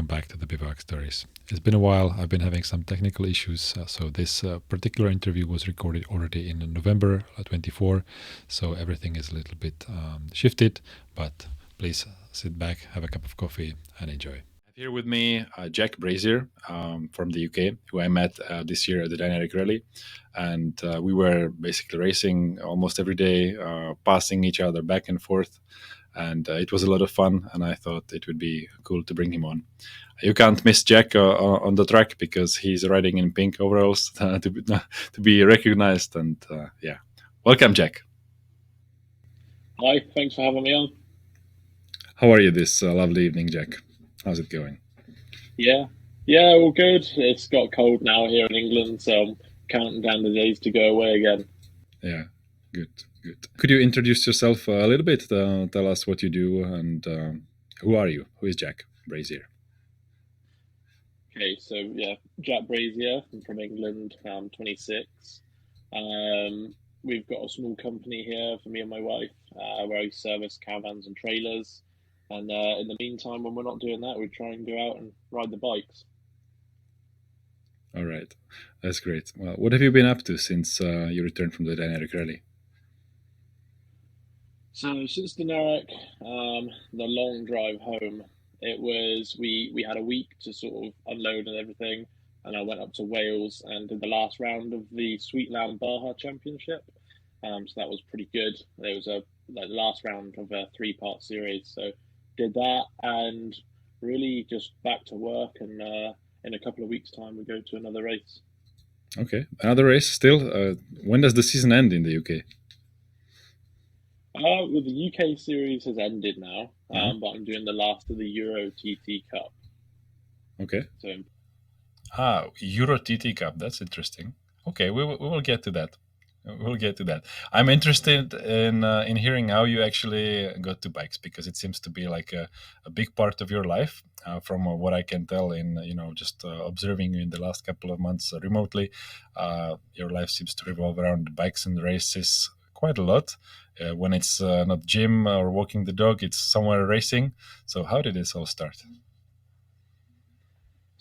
welcome back to the Bivouac Stories. It's been a while. I've been having some technical issues, so this particular interview was recorded already in November 24, so everything is a little bit shifted, but please sit back, have a cup of coffee, and enjoy. Here with me, Jack Brazier from the UK, who I met this year at the Dinaric Rally. And we were basically racing almost every day, passing each other back and forth. And it was a lot of fun, and I thought it would be cool to bring him on. You can't miss Jack on the track because he's riding in pink overalls to be recognized. And yeah, welcome, Jack. Hi, thanks for having me on. How are you this lovely evening, Jack? How's it going? Yeah, all good. It's got cold now here in England, so I'm counting down the days to go away again. Yeah, good. Could you introduce yourself a little bit? Tell us what you do and who are you? Who is Jack Brazier? Okay, so yeah, Jack Brazier. I'm from England. I'm 26. We've got a small company here for me and my wife where I service caravans and trailers. And in the meantime, when we're not doing that, we try and go out and ride the bikes. All right, that's great. Well, what have you been up to since you returned from the Dinaric Rally? So since Dinaric, the long drive home, it was we had a week to sort of unload and everything, and I went up to Wales and did the last round of the Sweetland Baja Championship. So that was pretty good. It was a last round of a 3-part series. So did that and really just back to work, and in a couple of weeks' time we go to another race. Okay, another race still. When does the season end in the UK? Well, the UK series has ended now, but I'm doing the last of the Euro TT Cup. Okay. So, Euro TT Cup. That's interesting. Okay, we will get to that. We'll get to that. I'm interested in hearing how you actually got to bikes, because it seems to be like a big part of your life. From what I can tell in just observing you in the last couple of months remotely, your life seems to revolve around bikes and races quite a lot. When it's not gym or walking the dog, it's somewhere racing. So how did this all start?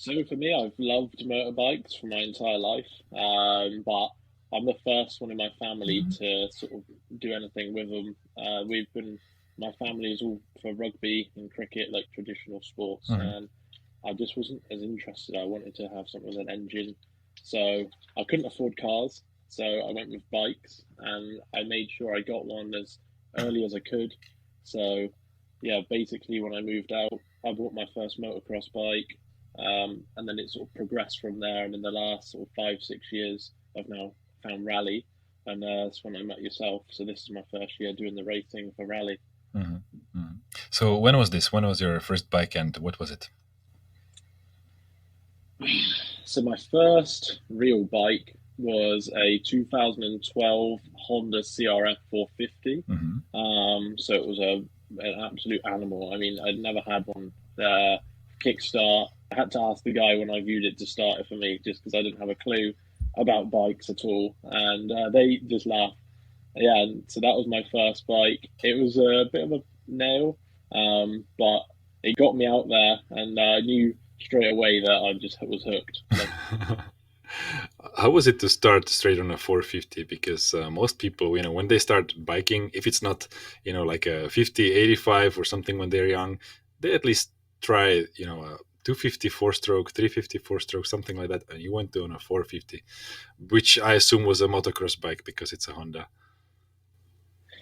so for me, I've loved motorbikes for my entire life, but I'm the first one in my family to sort of do anything with them. My family is all for rugby and cricket, like traditional sports, and I just wasn't as interested. I wanted to have something with an engine, so I couldn't afford cars, so I went with bikes, and I made sure I got one as early as I could. So yeah, basically when I moved out, I bought my first motocross bike, and then it sort of progressed from there. And in the last sort of 5-6 years, I've now found Rally, and that's when I met yourself. So this is my first year doing the racing for Rally. So when was this? When was your first bike, and what was it? So my first real bike was a 2012 Honda CRF 450. So it was an absolute animal. I mean, I'd never had one kickstart. I had to ask the guy when I viewed it to start it for me, just because I didn't have a clue about bikes at all, and they just laughed. Yeah, so that was my first bike. It was a bit of a nail, but it got me out there, and I knew straight away that I just was hooked. How was it to start straight on a 450? Because most people, when they start biking, if it's not, like a 50, 85 or something when they're young, they at least try, a 250 4-stroke, 350 4-stroke, something like that. And you went on a 450, which I assume was a motocross bike because it's a Honda.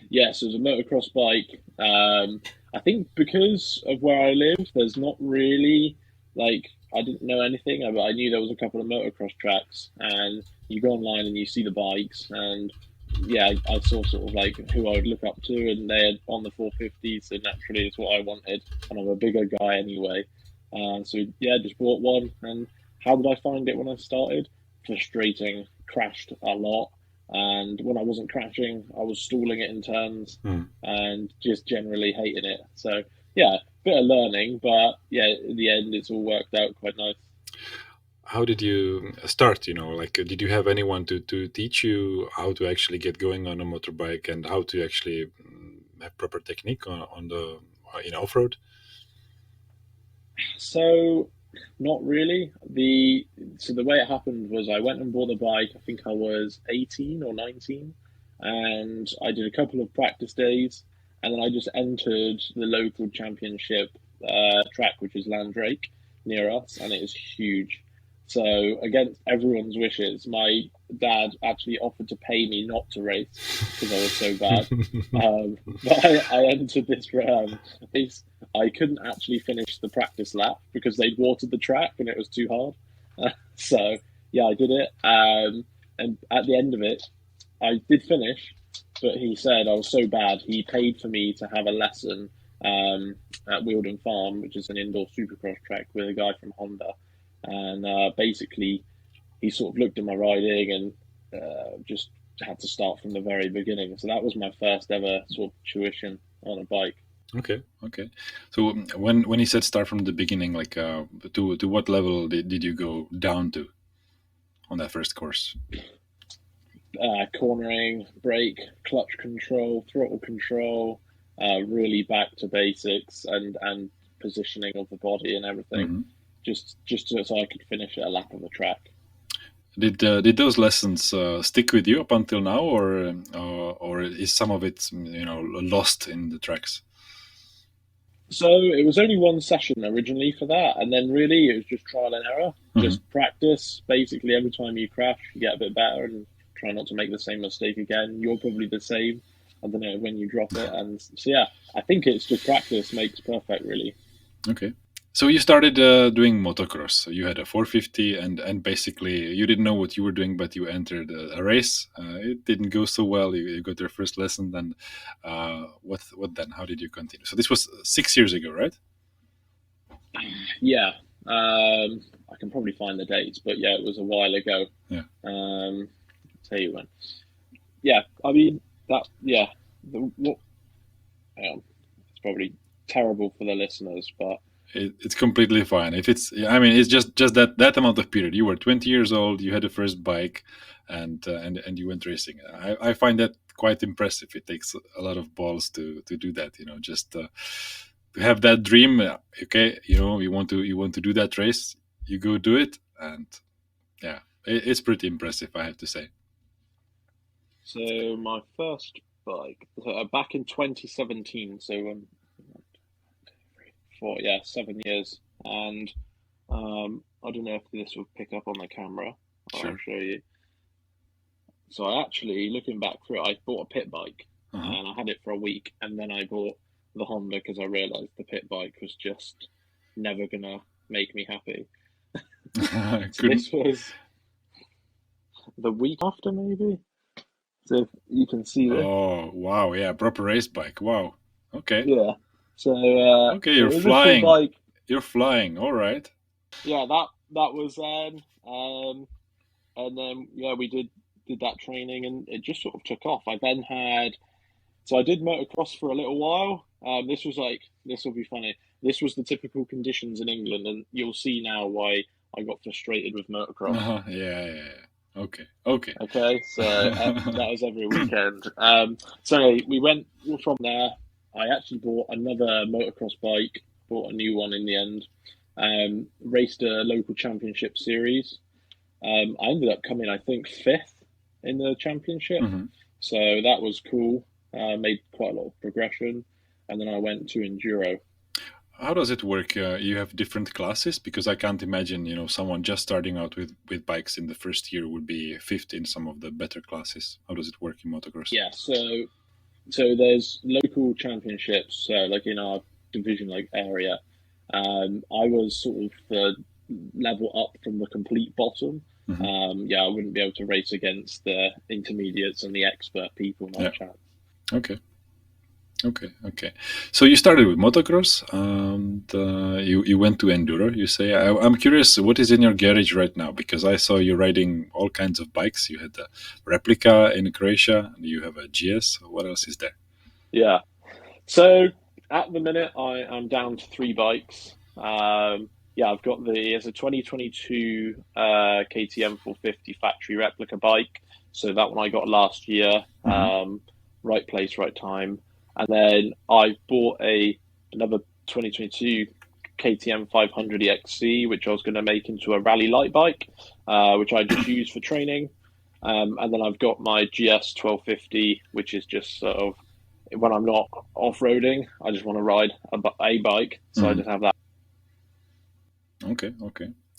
Yes, it was a motocross bike. I think because of where I live, there's not really, I didn't know anything, but I knew there was a couple of motocross tracks, and you go online and you see the bikes, and yeah, I saw sort of like who I would look up to, and they're on the 450, so naturally it's what I wanted, and I'm a bigger guy anyway. So yeah, just bought one. And how did I find it when I started? Frustrating. Crashed a lot, and when I wasn't crashing, I was stalling it in turns, and just generally hating it. So yeah, bit of learning, but yeah, in the end, it's all worked out quite nice. How did you start? Did you have anyone to teach you how to actually get going on a motorbike and how to actually have proper technique on the off-road? So not really. The way it happened was I went and bought the bike. I think I was 18 or 19, and I did a couple of practice days, and then I just entered the local championship track, which is Landrake near us, and it is huge. So against everyone's wishes, my dad actually offered to pay me not to race because I was so bad. But I entered this. I couldn't actually finish the practice lap because they'd watered the track and it was too hard. So yeah, I did it. And at the end of it, I did finish, but he said I was so bad. He paid for me to have a lesson at Wealdon Farm, which is an indoor supercross track, with a guy from Honda. And basically, he sort of looked at my riding and just had to start from the very beginning. So that was my first ever sort of tuition on a bike. Okay. So when he said start from the beginning, like to what level did you go down to on that first course? Cornering, brake, clutch control, throttle control, really back to basics and positioning of the body and everything. Mm-hmm. Just so I could finish at a lap of the track. Did those lessons stick with you up until now, or is some of it lost in the tracks? So it was only one session originally for that, and then really it was just trial and error, just practice. Basically, every time you crash, you get a bit better and try not to make the same mistake again. You're probably the same. I don't know when you drop it, and so yeah, I think it's just practice makes perfect, really. Okay. So you started doing motocross. So you had a 450, and basically you didn't know what you were doing, but you entered a race. It didn't go so well. You got your first lesson. Then, what then? How did you continue? So this was 6 years ago, right? Yeah, I can probably find the dates, but yeah, it was a while ago. Yeah. I'll tell you when. Yeah, I mean that. Yeah, it's probably terrible for the listeners, but. It's completely fine. If it's just that amount of period. You were 20 years old. You had the first bike, and you went racing. I find that quite impressive. It takes a lot of balls to do that. Just to have that dream. Okay, you want to do that race. You go do it, and yeah, it's pretty impressive, I have to say. So my first bike back in 2017. So 7 years, and I don't know if this will pick up on the camera. Sure. I'll show you. So I actually, looking back through it, I bought a pit bike, and I had it for a week, and then I bought the Honda because I realised the pit bike was just never gonna make me happy. So this was the week after, maybe. So if you can see this. Oh wow! Yeah, proper race bike. Wow. Okay. Yeah. So okay, you're flying. You're flying. All right. Yeah, that was then, and then yeah, we did that training, and it just sort of took off. I did motocross for a little while. This will be funny. This was the typical conditions in England, and you'll see now why I got frustrated with motocross. Yeah. Okay. So that was every weekend. So we went from there. I actually bought another motocross bike, bought a new one in the end, raced a local championship series. I ended up coming, I think, 5th in the championship. So that was cool. Made quite a lot of progression. And then I went to Enduro. How does it work? You have different classes? Because I can't imagine, someone just starting out with bikes in the first year would be 5th in some of the better classes. How does it work in motocross? Yeah, so there's local championships, like in our division area. I was sort of the level up from the complete bottom. I wouldn't be able to race against the intermediates and the expert people, no chance. Okay. So you started with motocross, and you went to enduro. You say, I'm curious, what is in your garage right now? Because I saw you riding all kinds of bikes. You had a Replica in Croatia, and you have a GS. What else is there? Yeah. So at the minute, I'm down to 3 bikes. I've got it's a 2022 KTM 450 factory replica bike. So that one I got last year. Right place, right time. And then I bought another 2022 KTM 500 EXC, which I was going to make into a rally light bike, which I just use for training. And then I've got my GS 1250, which is just sort of when I'm not off-roading, I just want to ride a bike, so I just have that. Okay.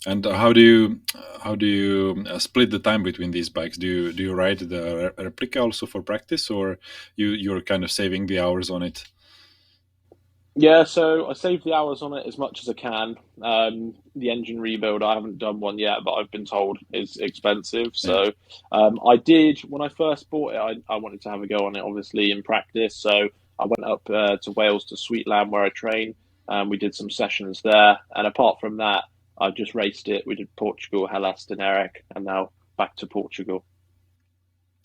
And how do you split the time between these bikes? Do you ride the replica also for practice, or you're kind of saving the hours on it? Yeah, so I save the hours on it as much as I can. The engine rebuild, I haven't done one yet, but I've been told is expensive. So I did, when I first bought it, I wanted to have a go on it, obviously, in practice. So I went up to Wales, to Sweetland, where I train. We did some sessions there. And apart from that, I just raced it. We did Portugal, Hellas, Dinaric, and now back to Portugal.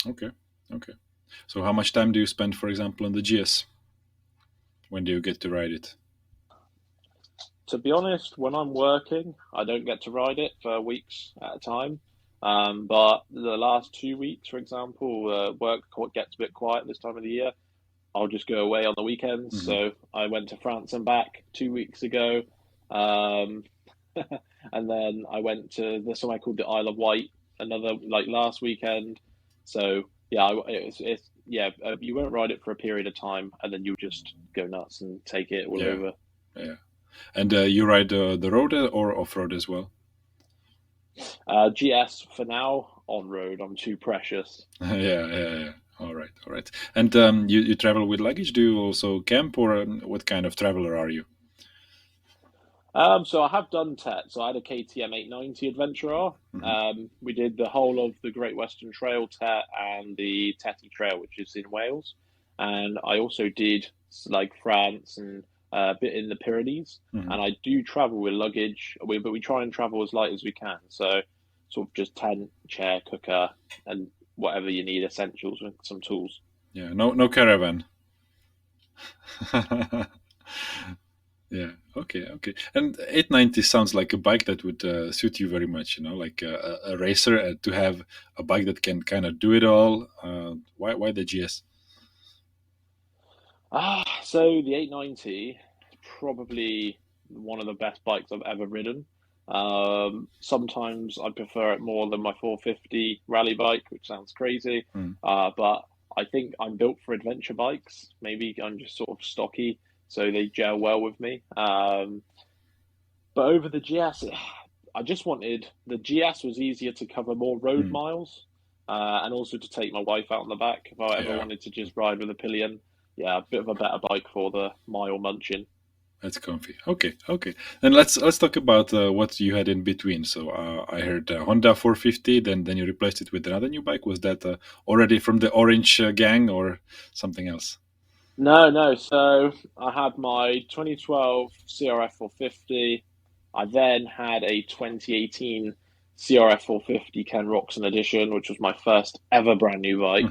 Okay. So how much time do you spend, for example, on the GS? When do you get to ride it? To be honest, when I'm working, I don't get to ride it for weeks at a time. But the last 2 weeks, for example, work gets a bit quiet this time of the year. I'll just go away on the weekends. So I went to France and back 2 weeks ago. And then I went to somewhere called the Isle of Wight, last weekend. So yeah, you won't ride it for a period of time, and then you'll just go nuts and take it all over. Yeah. And you ride the road or off-road as well? GS for now, on-road. I'm too precious. Yeah. All right. And you travel with luggage? Do you also camp, or what kind of traveler are you? So I have done TET. So I had a KTM 890 Adventure R. We did the whole of the Great Western Trail TET and the Tetty Trail, which is in Wales. And I also did like France and a bit in the Pyrenees. And I do travel with luggage, but we try and travel as light as we can. So sort of just tent, chair, cooker, and whatever you need, essentials with some tools. Yeah, no caravan. Yeah. Okay. And 890 sounds like a bike that would suit you very much. Like a racer, to have a bike that can kind of do it all. Why the GS? So the 890 is probably one of the best bikes I've ever ridden. Sometimes I prefer it more than my 450 rally bike, which sounds crazy. But I think I'm built for adventure bikes. Maybe I'm just sort of stocky, so they gel well with me. But over the GS, the GS was easier to cover more road miles, and also to take my wife out on the back if I ever wanted to just ride with a pillion. Yeah, a bit of a better bike for the mile munching. That's comfy. Okay. And let's talk about what you had in between. So I heard Honda 450. Then you replaced it with another new bike. Was that already from the Orange gang or something else? No. So I had my 2012 CRF 450. I then had a 2018 CRF 450 Ken Roxon edition, which was my first ever brand new bike.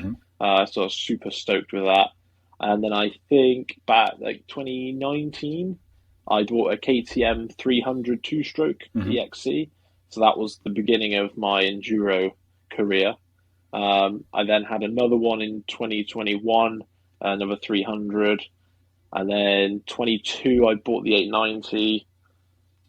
So I was super stoked with that. And then I think back like 2019, I bought a KTM 300 two-stroke EXC. So that was the beginning of my enduro career. I then had another one in 2021, another 300. And then 22, I bought the 890.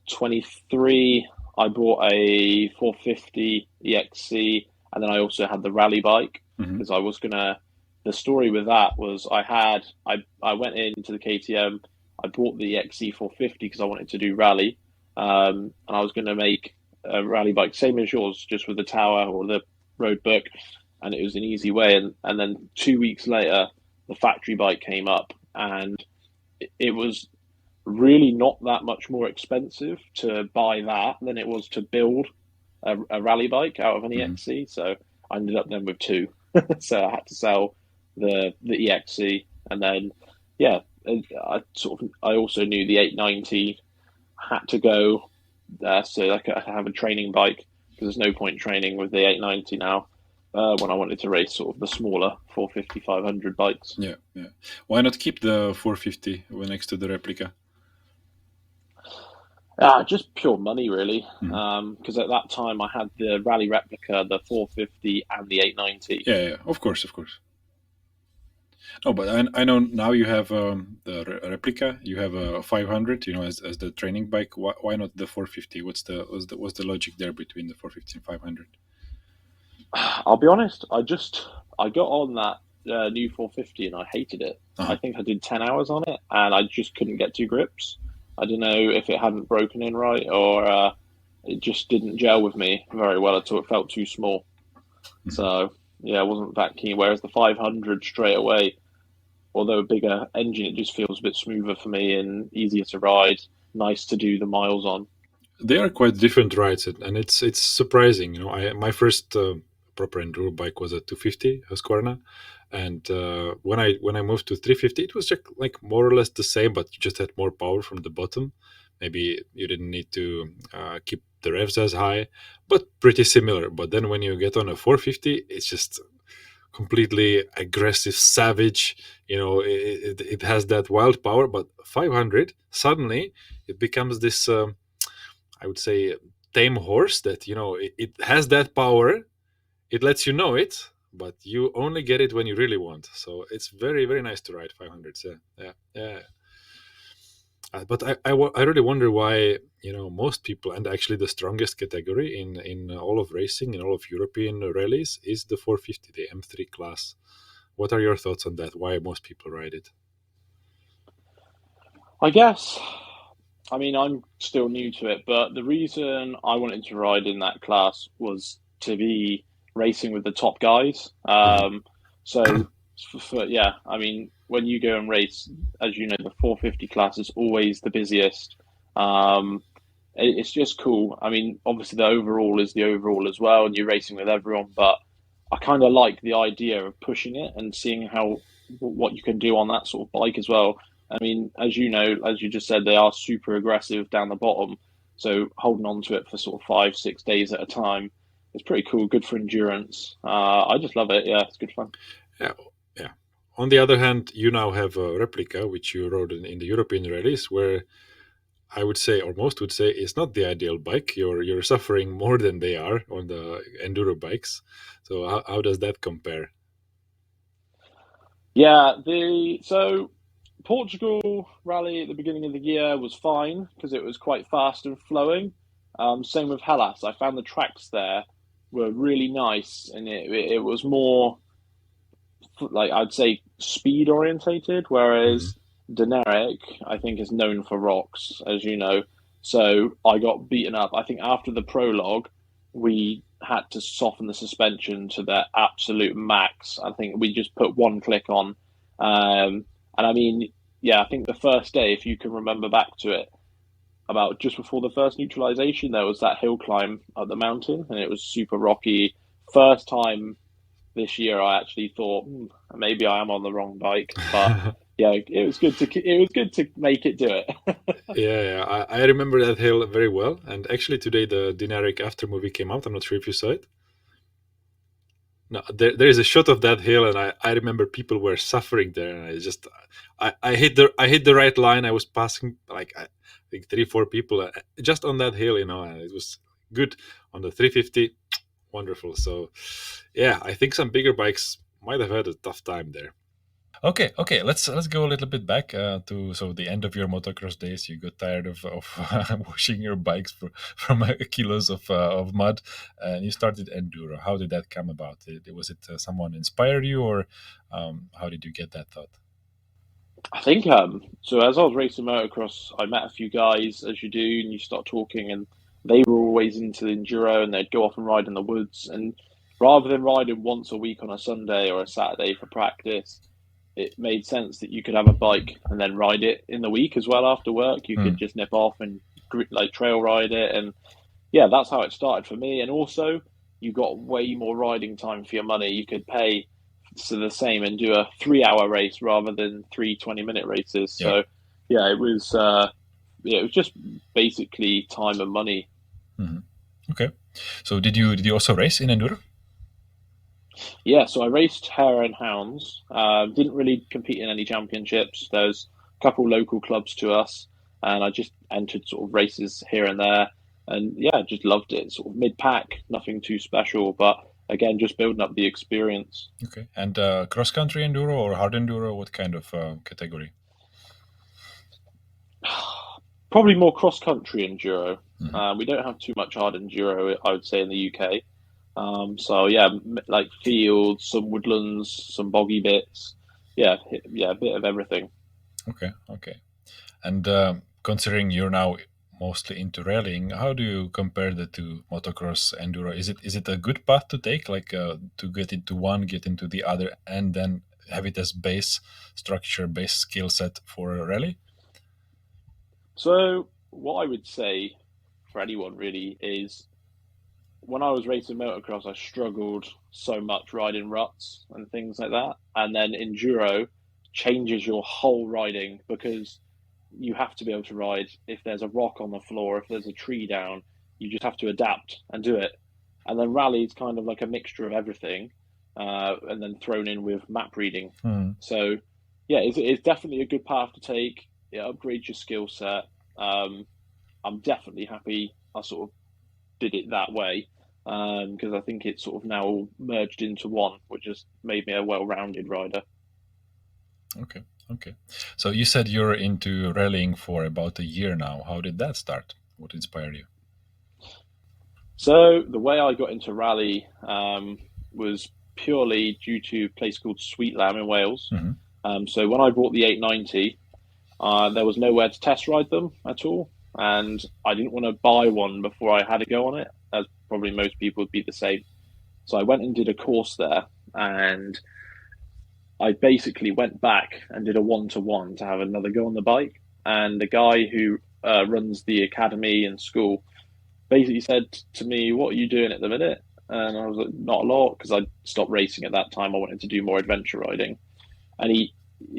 23, I bought a 450 EXC. And then I also had the rally bike because I was going to... The story with that was I went into the KTM, I bought the XC450 because I wanted to do rally, and I was going to make a rally bike, same as yours, just with the tower or the road book, and it was an easy way. And then 2 weeks later, the factory bike came up, and it was really not that much more expensive to buy that than it was to build a rally bike out of an EXC. So I ended up then with two. So I had to sell the EXC, and then I also knew the 890 had to go so I could have a training bike, because there's no point training with the 890 now when I wanted to race sort of the smaller 450 500 bikes. Yeah. Why not keep the 450 next to the replica? Just pure money, really. Because at that time I had the Rally Replica, the 450, and the 890. Yeah, of course. No, but I know now you have the replica. You have a 500, as the training bike. Why not the 450? What's the logic there between the 450 and 500? I'll be honest. I got on that new 450 and I hated it. Uh-huh. I think I did 10 hours on it and I just couldn't get two grips. I don't know if it hadn't broken in right or it just didn't gel with me very well at all. It felt too small. Mm-hmm. So yeah, I wasn't that keen. Whereas the 500 straight away, although a bigger engine, it just feels a bit smoother for me and easier to ride. Nice to do the miles on. They are quite different rides, and it's surprising. My first proper enduro bike was a 250 Husqvarna, and when I moved to 350, it was just like more or less the same, but you just had more power from the bottom. Maybe you didn't need to keep the revs as high, but pretty similar. But then when you get on a 450, it's just completely aggressive, savage. It has that wild power. But 500, suddenly it becomes this. I would say tame horse that it has that power. It lets you know it, but you only get it when you really want. So it's very, very nice to ride 500s. Yeah. But I really wonder why most people, and actually the strongest category in all of racing, in all of European rallies, is the 450, the M3 class. What are your thoughts on that? Why most people ride it? I guess. I mean, I'm still new to it, but the reason I wanted to ride in that class was to be racing with the top guys. So, yeah, I mean, when you go and race, as you know, the 450 class is always the busiest. It's just cool. I mean, obviously, the overall is the overall as well, and you're racing with everyone, but I kind of like the idea of pushing it and seeing what you can do on that sort of bike as well. I mean, as you know, as you just said, they are super aggressive down the bottom. So holding on to it for sort of 5, 6 days at a time is pretty cool. Good for endurance. I just love it. Yeah, it's good fun. Yeah, yeah. On the other hand, you now have a replica, which you rode in the European rallies, where I would say, or most would say, it's not the ideal bike. You're suffering more than they are on the enduro bikes. So how does that compare? Yeah, so Portugal rally at the beginning of the year was fine because it was quite fast and flowing. Same with Hellas. I found the tracks there were really nice, and it was more like I'd say speed orientated, whereas Dinaric I think is known for rocks, as you know. So I got beaten up. I think after the prologue, we had to soften the suspension to their absolute max. I think we just put one click on, and I mean, yeah, I think the first day, if you can remember back to it, about just before the first neutralization, there was that hill climb up the mountain, and it was super rocky. First time this year, I actually thought maybe I am on the wrong bike, but yeah, it was good to make it do it. Yeah, I remember that hill very well. And actually, today the Dinaric after movie came out. I'm not sure if you saw it. No, there is a shot of that hill, and I remember people were suffering there, and I hit the right line. I was passing like I think 3-4 people just on that hill, and it was good on the 350. Wonderful. So, yeah, I think some bigger bikes might have had a tough time there. Okay. Let's go a little bit back to the end of your motocross days. You got tired of washing your bikes from kilos of mud, and you started enduro. How did that come about? Was it someone inspired you, or how did you get that thought? I think so. As I was racing motocross, I met a few guys, as you do, and you start talking, and they were always into the enduro, and they'd go off and ride in the woods. And rather than riding once a week on a Sunday or a Saturday for practice, it made sense that you could have a bike and then ride it in the week as well after work. You could just nip off and like trail ride it, and yeah, that's how it started for me. And also, you got way more riding time for your money. You could pay so the same and do a 3 hour race rather than 3 20-minute races. So yeah, it was just basically time and money. Mm-hmm. Okay, so did you also race in enduro? Yeah, so I raced Hare and Hounds. Didn't really compete in any championships. There's a couple local clubs to us, and I just entered sort of races here and there. And yeah, just loved it. Sort of mid pack, nothing too special, but again, just building up the experience. Okay. And cross country enduro or hard enduro, what kind of category? Probably more cross country enduro. We don't have too much hard enduro, I would say, in the UK. So yeah, like fields, some woodlands, some boggy bits. Yeah, a bit of everything. Okay. And considering you're now mostly into rallying, how do you compare the two, motocross, enduro? Is it a good path to take, like to get into one, get into the other, and then have it as base structure, base skill set for a rally? So what I would say for anyone really is, when I was racing motocross, I struggled so much riding ruts and things like that. And then enduro changes your whole riding, because you have to be able to ride if there's a rock on the floor, if there's a tree down, you just have to adapt and do it. And then rally is kind of like a mixture of everything, and then thrown in with map reading. So yeah, it's definitely a good path to take. It upgrades your skill set. I'm definitely happy I sort of did it that way, because I think it's sort of now all merged into one, which has made me a well-rounded rider. Okay. So you said you're into rallying for about a year now. How did that start? What inspired you? So the way I got into rally was purely due to a place called Sweet Lamb in Wales. So when I bought the 890, there was nowhere to test ride them at all, and I didn't want to buy one before I had a go on it, as probably most people would be the same. So I went and did a course there, and I basically went back and did a 1-to-1 to have another go on the bike. And the guy who runs the academy and school basically said to me, "What are you doing at the minute?" And I was like, "Not a lot," because I stopped racing at that time. I wanted to do more adventure riding. And he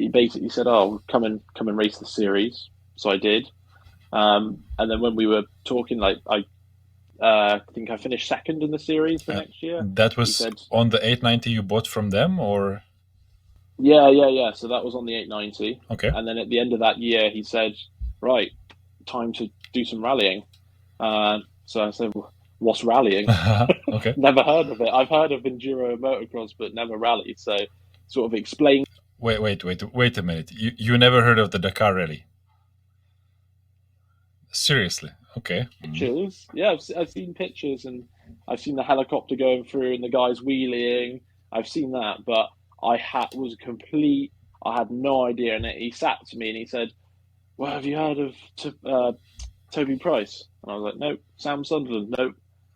basically said, "Oh, come and race the series." So I did. And then when we were talking, like I think I finished second in the series the next year. That was on the 890 you bought from them, or? Yeah. So that was on the 890. Okay. And then at the end of that year, he said, "Right, time to do some rallying." So I said, "What's rallying?" Okay. Never heard of it. I've heard of enduro and motocross, but never rally. So sort of explain. Wait a minute. You never heard of the Dakar Rally? Seriously? Okay. Pictures. Yeah, I've seen pictures, and I've seen the helicopter going through and the guys wheeling. I've seen that, but I had no idea. And he sat to me and he said, "Well, have you heard of Toby Price?" And I was like, "Nope." "Sam Sunderland?" "Nope."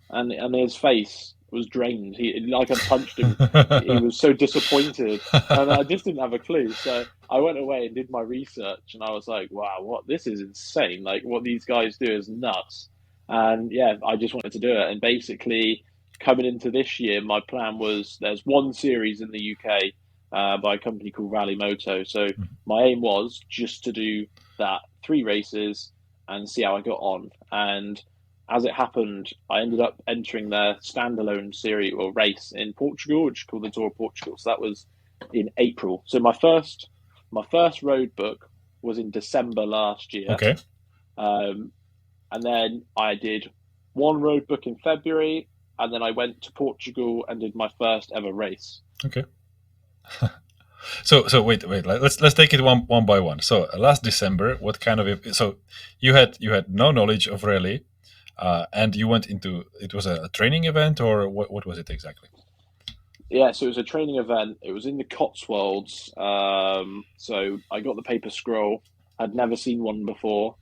And his face was drained. He, like, I punched him. He was so disappointed, and I just didn't have a clue. So I went away and did my research, and I was like, "Wow, this is insane! Like, what these guys do is nuts." And yeah, I just wanted to do it. And basically, coming into this year, my plan was, there's one series in the UK by a company called Rally Moto. So my aim was just to do that 3 races and see how I got on. And as it happened, I ended up entering their standalone series or race in Portugal, which is called the Tour of Portugal. So that was in April. So my first road book was in December last year. Okay. And then I did one road book in February, and then I went to Portugal and did my first ever race. Okay. So wait. Let's take it one by one. So last December, what kind of, so you had no knowledge of rally, and you went into, it was a training event, or what was it exactly? Yeah, so it was a training event. It was in the Cotswolds. So I got the paper scroll. I'd never seen one before.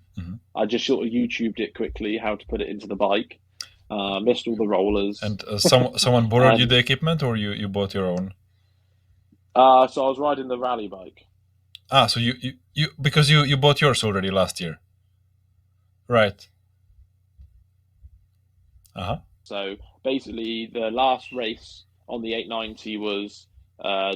I just sort of YouTubed it quickly, how to put it into the bike. Missed all the rollers. And someone borrowed you the equipment, or you bought your own? So I was riding the rally bike. So you because you bought yours already last year, right? So basically, the last race on the 890 was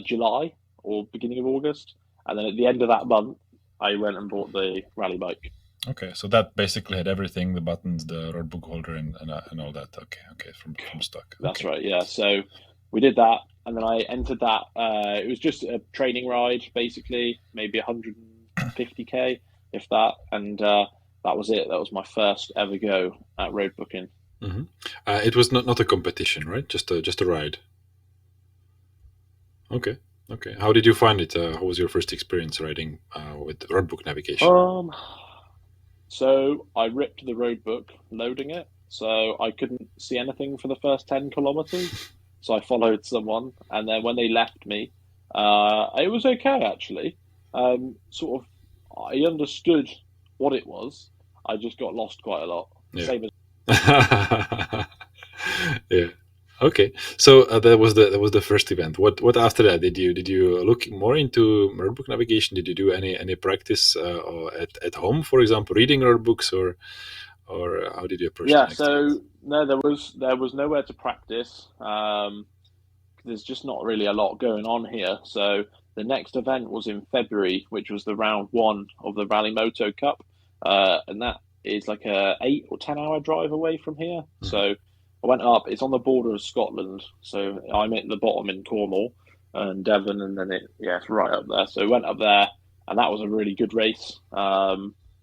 July or beginning of August, and then at the end of that month, I went and bought the rally bike. Okay, so that basically had everything: the buttons, the road book holder, and all that. Okay, from stock. That's right. Yeah. So we did that, and then I entered that. It was just a training ride, basically, maybe 150k, if that, and that was it. That was my first ever go at road booking. Hmm. It was not a competition, right? Just a ride. Okay. Okay. How did you find it? How was your first experience riding with roadbook navigation? So I ripped the road book loading it, so I couldn't see anything for the first 10 kilometers. So I followed someone, and then when they left me, it was okay actually. Sort of, I understood what it was. I just got lost quite a lot. Yeah. Same as Yeah. Okay. So that was the first event. What after that? Did you look more into roadbook navigation? Did you do any practice or at home, for example, reading roadbooks, or how did you approach the yeah. next event? So no, there was nowhere to practice. There's just not really a lot going on here. So the next event was in February, which was the round one of the Rally Moto Cup, and that is like a 8 or 10 hour drive away from here. Mhm. So I went up. It's on the border of Scotland, so I'm at the bottom in Cornwall and Devon, and then it's right up there. So I went up there, and that was a really good race.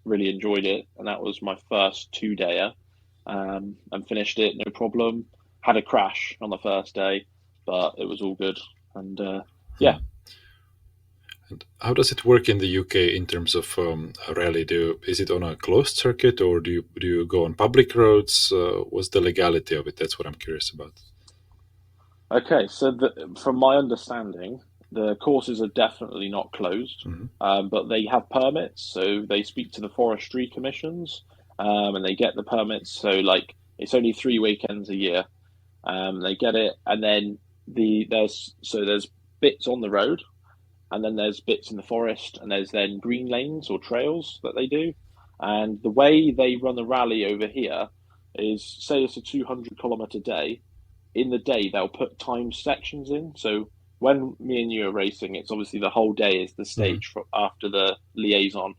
Really enjoyed it, and that was my first 2-dayer, and finished it no problem. Had a crash on the first day, but it was all good. And yeah. And how does it work in the UK in terms of a rally? Is it on a closed circuit, or do you go on public roads? What's the legality of it? That's what I'm curious about. Okay, so from my understanding, the courses are definitely not closed, Hmm. but they have permits. So they speak to the forestry commissions, and they get the permits. So like it's only 3 weekends a year. They get it, and then there's bits on the road, and then there's bits in the forest, and there's then green lanes or trails that they do. And the way they run the rally over here is, say it's a 200-kilometer day. In the day, they'll put time sections in. So when me and you are racing, it's obviously the whole day is the Hmm. stage for after the liaison.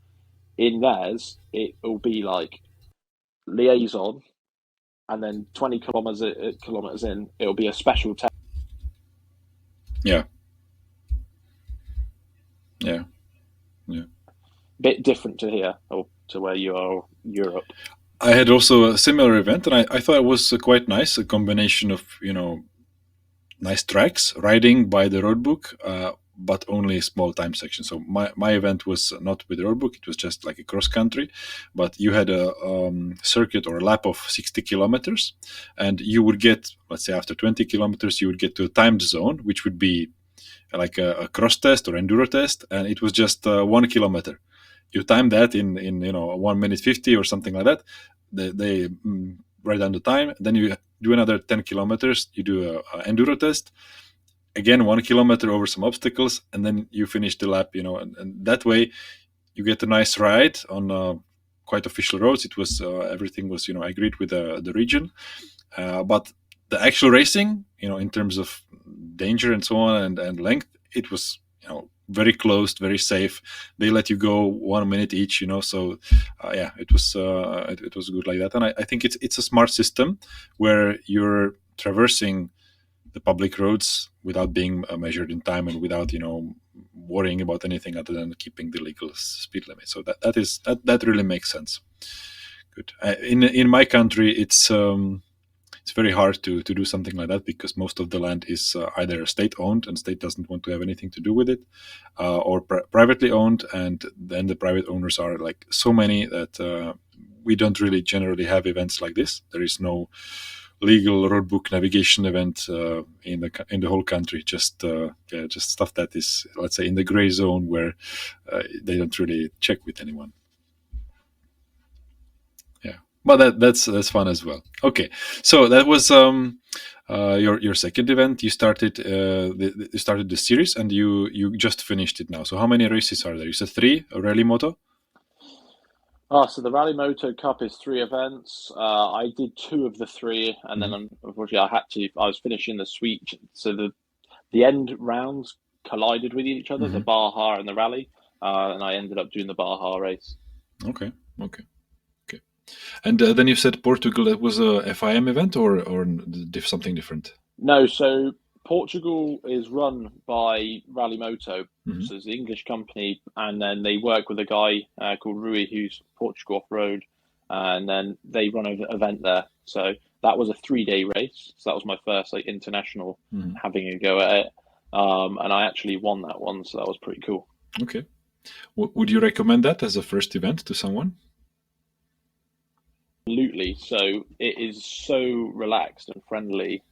In theirs, it will be like liaison, and then 20 kilometers in, it'll be a special test. Yeah. Yeah. Yeah. Bit different to here or to where you are, Europe. I had also a similar event, and I thought it was quite nice. A combination of nice tracks, riding by the roadbook, but only a small time section. So my event was not with the roadbook; it was just like a cross country. But you had a circuit or a lap of 60 kilometers, and you would get, let's say, after 20 kilometers, you would get to a timed zone, which would be like a cross test or enduro test, and it was just 1 kilometer. You time that in 1 minute 50 or something like that. They write down the time. Then you do another 10 kilometers. You do a enduro test. Again, 1 kilometer over some obstacles, and then you finish the lap. And that way you get a nice ride on quite official roads. It was everything was agreed with the region, but the actual racing, in terms of danger and so on and length, it was very closed, very safe. They let you go 1 minute each, so yeah, it was good like that. And I think it's a smart system where you're traversing the public roads without being measured in time and without worrying about anything other than keeping the legal speed limit. So that really makes sense. Good. In my country, it's very hard to do something like that because most of the land is either state owned and state doesn't want to have anything to do with it, or privately owned, and then the private owners are like so many that we don't really generally have events like this. There is no legal roadbook navigation event in the whole country. Just stuff that is, let's say, in the gray zone where they don't really check with anyone. Yeah, but that's fun as well. Okay, so that was your second event. You started the series, and you just finished it now. So how many races are there? You said 3, a Rally Moto. So the Rally Moto Cup is 3 events. I did 2 of the 3, and then unfortunately I was finishing the suite. So the end rounds collided with each other, the Baja and the Rally, and I ended up doing the Baja race. Okay. And then you said Portugal. That was a FIM event or something different? No, so Portugal is run by Rally Moto, so it's the English company, and then they work with a guy called Rui, who's Portugal Offroad, and then they run an event there. So that was a 3-day race. So that was my first like international having a go at it. And I actually won that one. So that was pretty cool. Okay. Would you recommend that as a first event to someone? Absolutely. So it is so relaxed and friendly.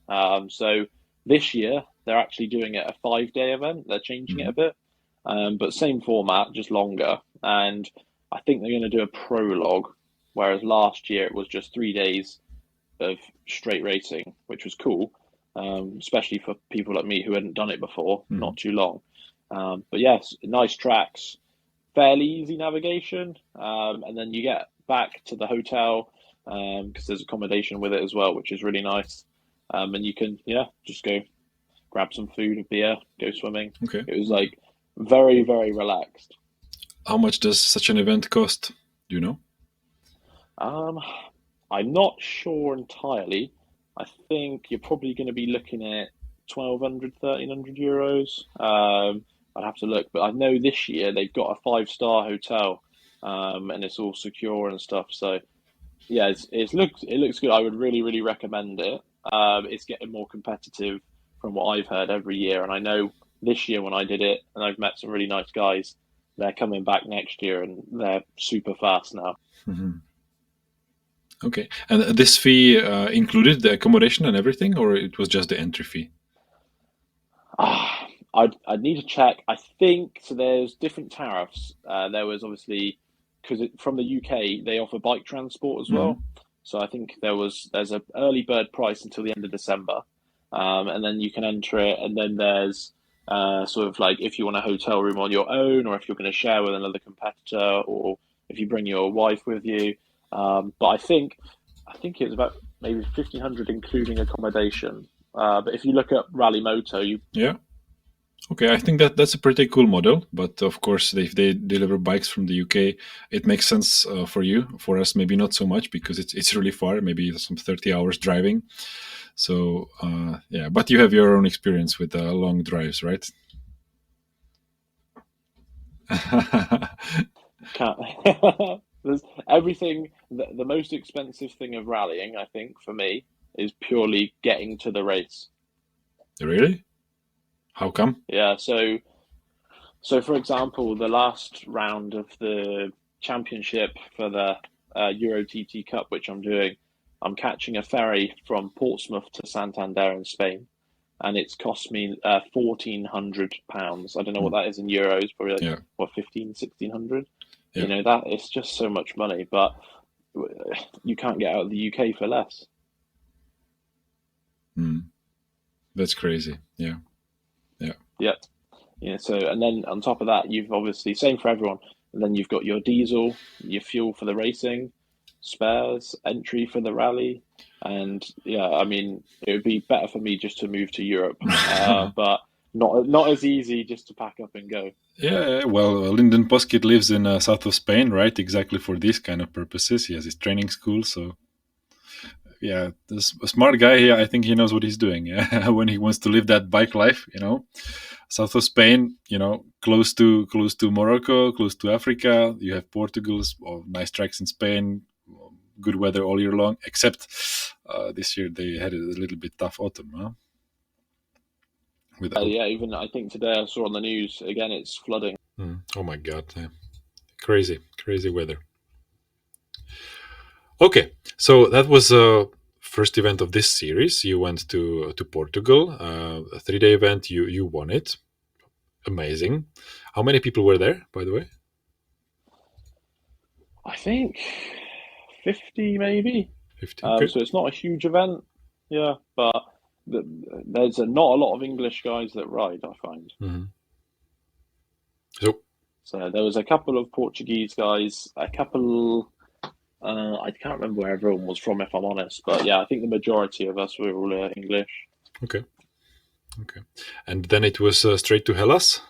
So this year they're actually doing it a 5-day event. They're changing it a bit, but same format, just longer. And I think they're going to do a prologue, whereas last year it was just 3 days of straight racing, which was cool, especially for people like me who hadn't done it before, not too long. But yes, nice tracks, fairly easy navigation, and then you get back to the hotel because there's accommodation with it as well, which is really nice. And you can just go grab some food, a beer, go swimming. Okay. It was like very, very relaxed. How much does such an event cost? Do you know? I'm not sure entirely. I think you're probably going to be looking at 1,200, 1,300 euros. I'd have to look, but I know this year they've got a 5-star hotel, and it's all secure and stuff. So yeah, it looks good. I would really, really recommend it. It's getting more competitive from what I've heard every year, and I know this year when I did it, and I've met some really nice guys. They're coming back next year, and they're super fast now. Okay, and this fee included the accommodation and everything, or it was just the entry fee? I'd need to check. I think so. There's different tariffs. There was obviously because from the UK they offer bike transport as well. So I think there's an early bird price until the end of December, and then you can enter it. And then there's sort of like if you want a hotel room on your own, or if you're going to share with another competitor, or if you bring your wife with you. But I think it's about maybe 1,500 including accommodation. But if you look at Rally Moto, Okay, I think that's a pretty cool model, but of course, if they deliver bikes from the UK, it makes sense for you. For us, maybe not so much because it's really far, maybe some 30 hours driving. So but you have your own experience with long drives, right? There's everything. The most expensive thing of rallying, I think, for me, is purely getting to the race. Really? How come? Yeah, so for example, the last round of the championship for the Euro TT Cup, which I'm doing, I'm catching a ferry from Portsmouth to Santander in Spain, and it's cost me £1,400. I don't know what that is in euros, probably like, 1,500, 1,600. You know, that it's just so much money, but you can't get out of the UK for less. That's crazy. Yeah. So, and then on top of that, you've obviously, same for everyone, and then you've got your diesel, your fuel for the racing, spares, entry for the rally, and I mean, it would be better for me just to move to Europe, but not as easy just to pack up and go. Yeah, well, Lyndon Poskett lives in south of Spain, right? Exactly for these kind of purposes. He has his training school, so yeah, this a smart guy here. I think he knows what he's doing. Yeah, when he wants to live that bike life, south of Spain, close to Morocco, close to Africa. You have Portugal's nice tracks in Spain, good weather all year long. Except this year they had a little bit tough autumn, huh? Even I think today I saw on the news again it's flooding. Oh my god, crazy weather. Okay, so that was first event of this series. You went to Portugal, a 3-day event. You won it. Amazing. How many people were there, by the way? I think 50 maybe. 50. Okay. So it's not a huge event, but there's not a lot of English guys that ride, I find. So there was a couple of Portuguese guys, a couple. I can't remember where everyone was from, if I'm honest, but I think the majority of us were all English. Okay. And then it was straight to Hellas?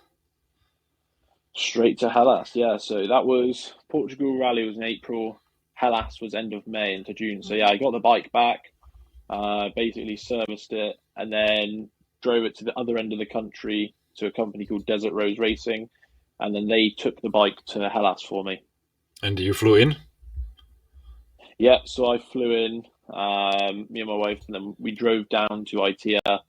Straight to Hellas, yeah. So that was Portugal Rally was in April. Hellas was end of May into June. So I got the bike back, basically serviced it, and then drove it to the other end of the country to a company called Desert Rose Racing, and then they took the bike to Hellas for me. And you flew in? Yeah, so I flew in me and my wife, and then we drove down to IKEA,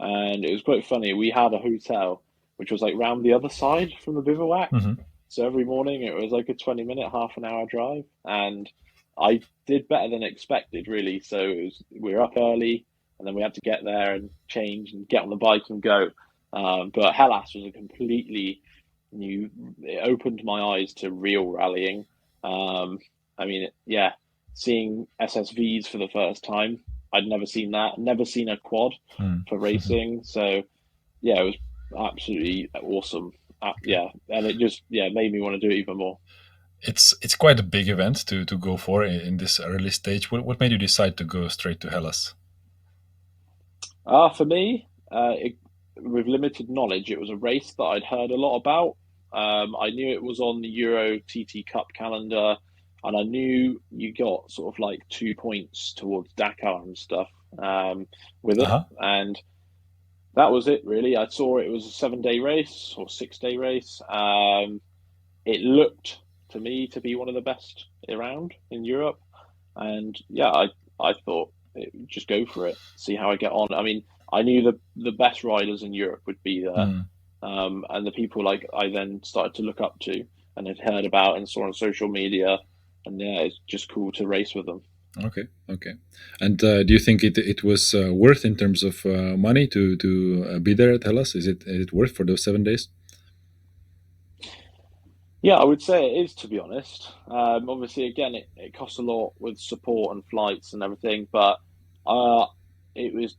and it was quite funny. We had a hotel which was like round the other side from the bivouac. Mm-hmm. So every morning it was like a 20-minute, half an hour drive, and I did better than expected, really. So we were up early, and then we had to get there and change and get on the bike and go. But Hellas was a completely new. It opened my eyes to real rallying. I mean, yeah, seeing SSVs for the first time. I'd never seen that. Never seen a quad for racing. So yeah, it was absolutely awesome. Yeah, and it just made me want to do it even more. It's quite a big event to go for in this early stage. What made you decide to go straight to Hellas? For me, with limited knowledge, it was a race that I'd heard a lot about. I knew it was on the Euro TT Cup calendar, and I knew you got sort of like 2 points towards Dakar and stuff with it. And that was it, really. I saw it was a 7-day race or 6-day race. It looked to me to be one of the best around in Europe. And yeah, I thought just go for it, see how I get on. I mean, I knew the best riders in Europe would be there. And the people like I then started to look up to and had heard about and saw on social media. And yeah, it's just cool to race with them. Okay. And do you think it was worth in terms of money to be there at Hellas? Is it worth for those 7 days? Yeah, I would say it is, to be honest. Obviously, again, it costs a lot with support and flights and everything, but it was,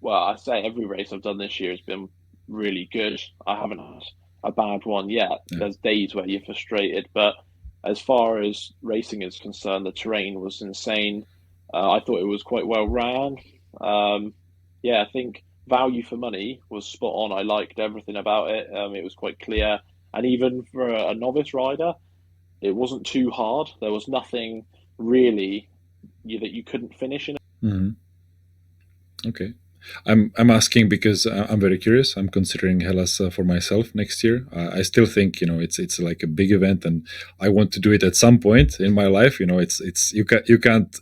well, I say every race I've done this year has been really good. I haven't had a bad one yet. Yeah. There's days where you're frustrated, but as far as racing is concerned, the terrain was insane. I thought it was quite well ran. Yeah, I think value for money was spot on. I liked everything about it. It was quite clear. And even for a novice rider, it wasn't too hard. There was nothing really that you couldn't finish in it. Mm-hmm. Okay. I'm asking because I'm very curious. I'm considering Hellas for myself next year. I still think it's like a big event, and I want to do it at some point in my life. It's you can't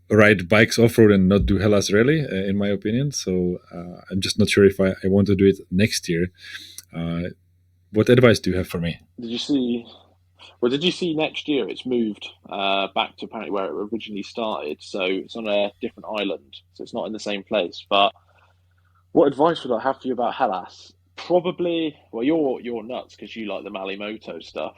ride bikes off-road and not do Hellas Rally, in my opinion. So I'm just not sure if I want to do it next year. What advice do you have for me? Did you see next year it's moved back to apparently where it originally started. So it's on a different island. So it's not in the same place. But what advice would I have for you about Hellas? Probably, well, you're nuts because you like the Malimoto stuff.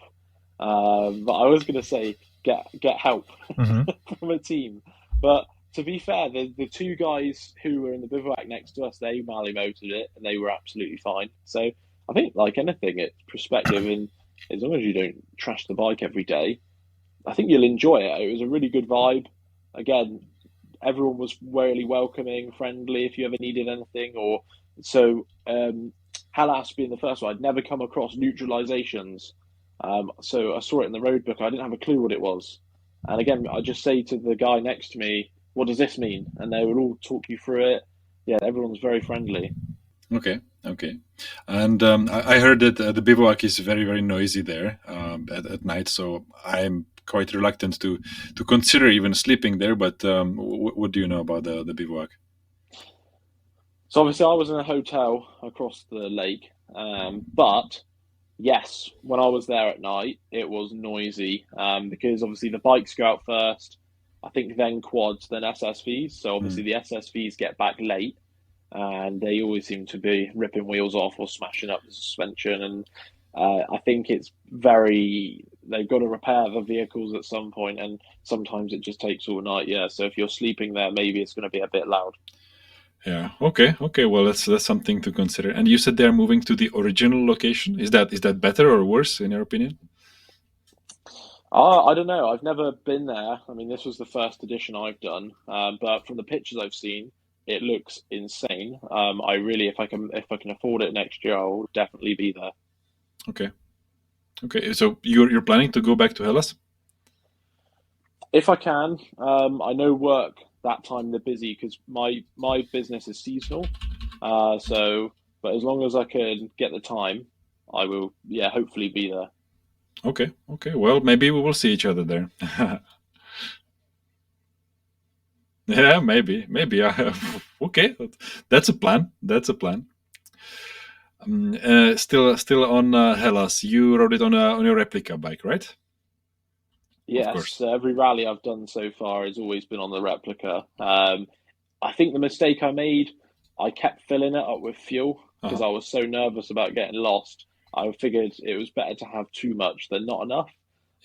But I was going to say get help from a team. But to be fair, the two guys who were in the bivouac next to us, they Malimotoed it and they were absolutely fine. So I think, like anything, it's perspective, and as long as you don't trash the bike every day, I think you'll enjoy it. It was a really good vibe. Again, everyone was really welcoming, friendly if you ever needed anything. Hellas being the first one, I'd never come across neutralizations. So I saw it in the road book. I didn't have a clue what it was. And again, I just say to the guy next to me, what does this mean? And they would all talk you through it. Yeah, everyone's very friendly. Okay. And I heard that the bivouac is very, very noisy there at night, so I'm quite reluctant to consider even sleeping there. But what do you know about the bivouac? So obviously I was in a hotel across the lake, but yes, when I was there at night, it was noisy because obviously the bikes go out first, I think then quads, then SSVs. So obviously the SSVs get back late. And they always seem to be ripping wheels off or smashing up the suspension. And I think they've got to repair the vehicles at some point, and sometimes it just takes all night. Yeah, so if you're sleeping there, maybe it's going to be a bit loud. Yeah. Okay. Well, that's something to consider. And you said they're moving to the original location. Is that better or worse in your opinion? I don't know. I've never been there. I mean, this was the first edition I've done, but from the pictures I've seen, it looks insane. I really, if I can afford it next year, I'll definitely be there. Okay. So you're planning to go back to Hellas? If I can. I know work that time they're busy because my business is seasonal. But as long as I can get the time, I will. Yeah, hopefully be there. Okay. Well, maybe we will see each other there. Yeah, maybe. Okay, that's a plan. Still on Hellas. You rode it on your replica bike, right? Of Yes, course. every rally I've done so far has always been on the replica. I think the mistake I made, I kept filling it up with fuel because Uh-huh. I was so nervous about getting lost. I figured it was better to have too much than not enough.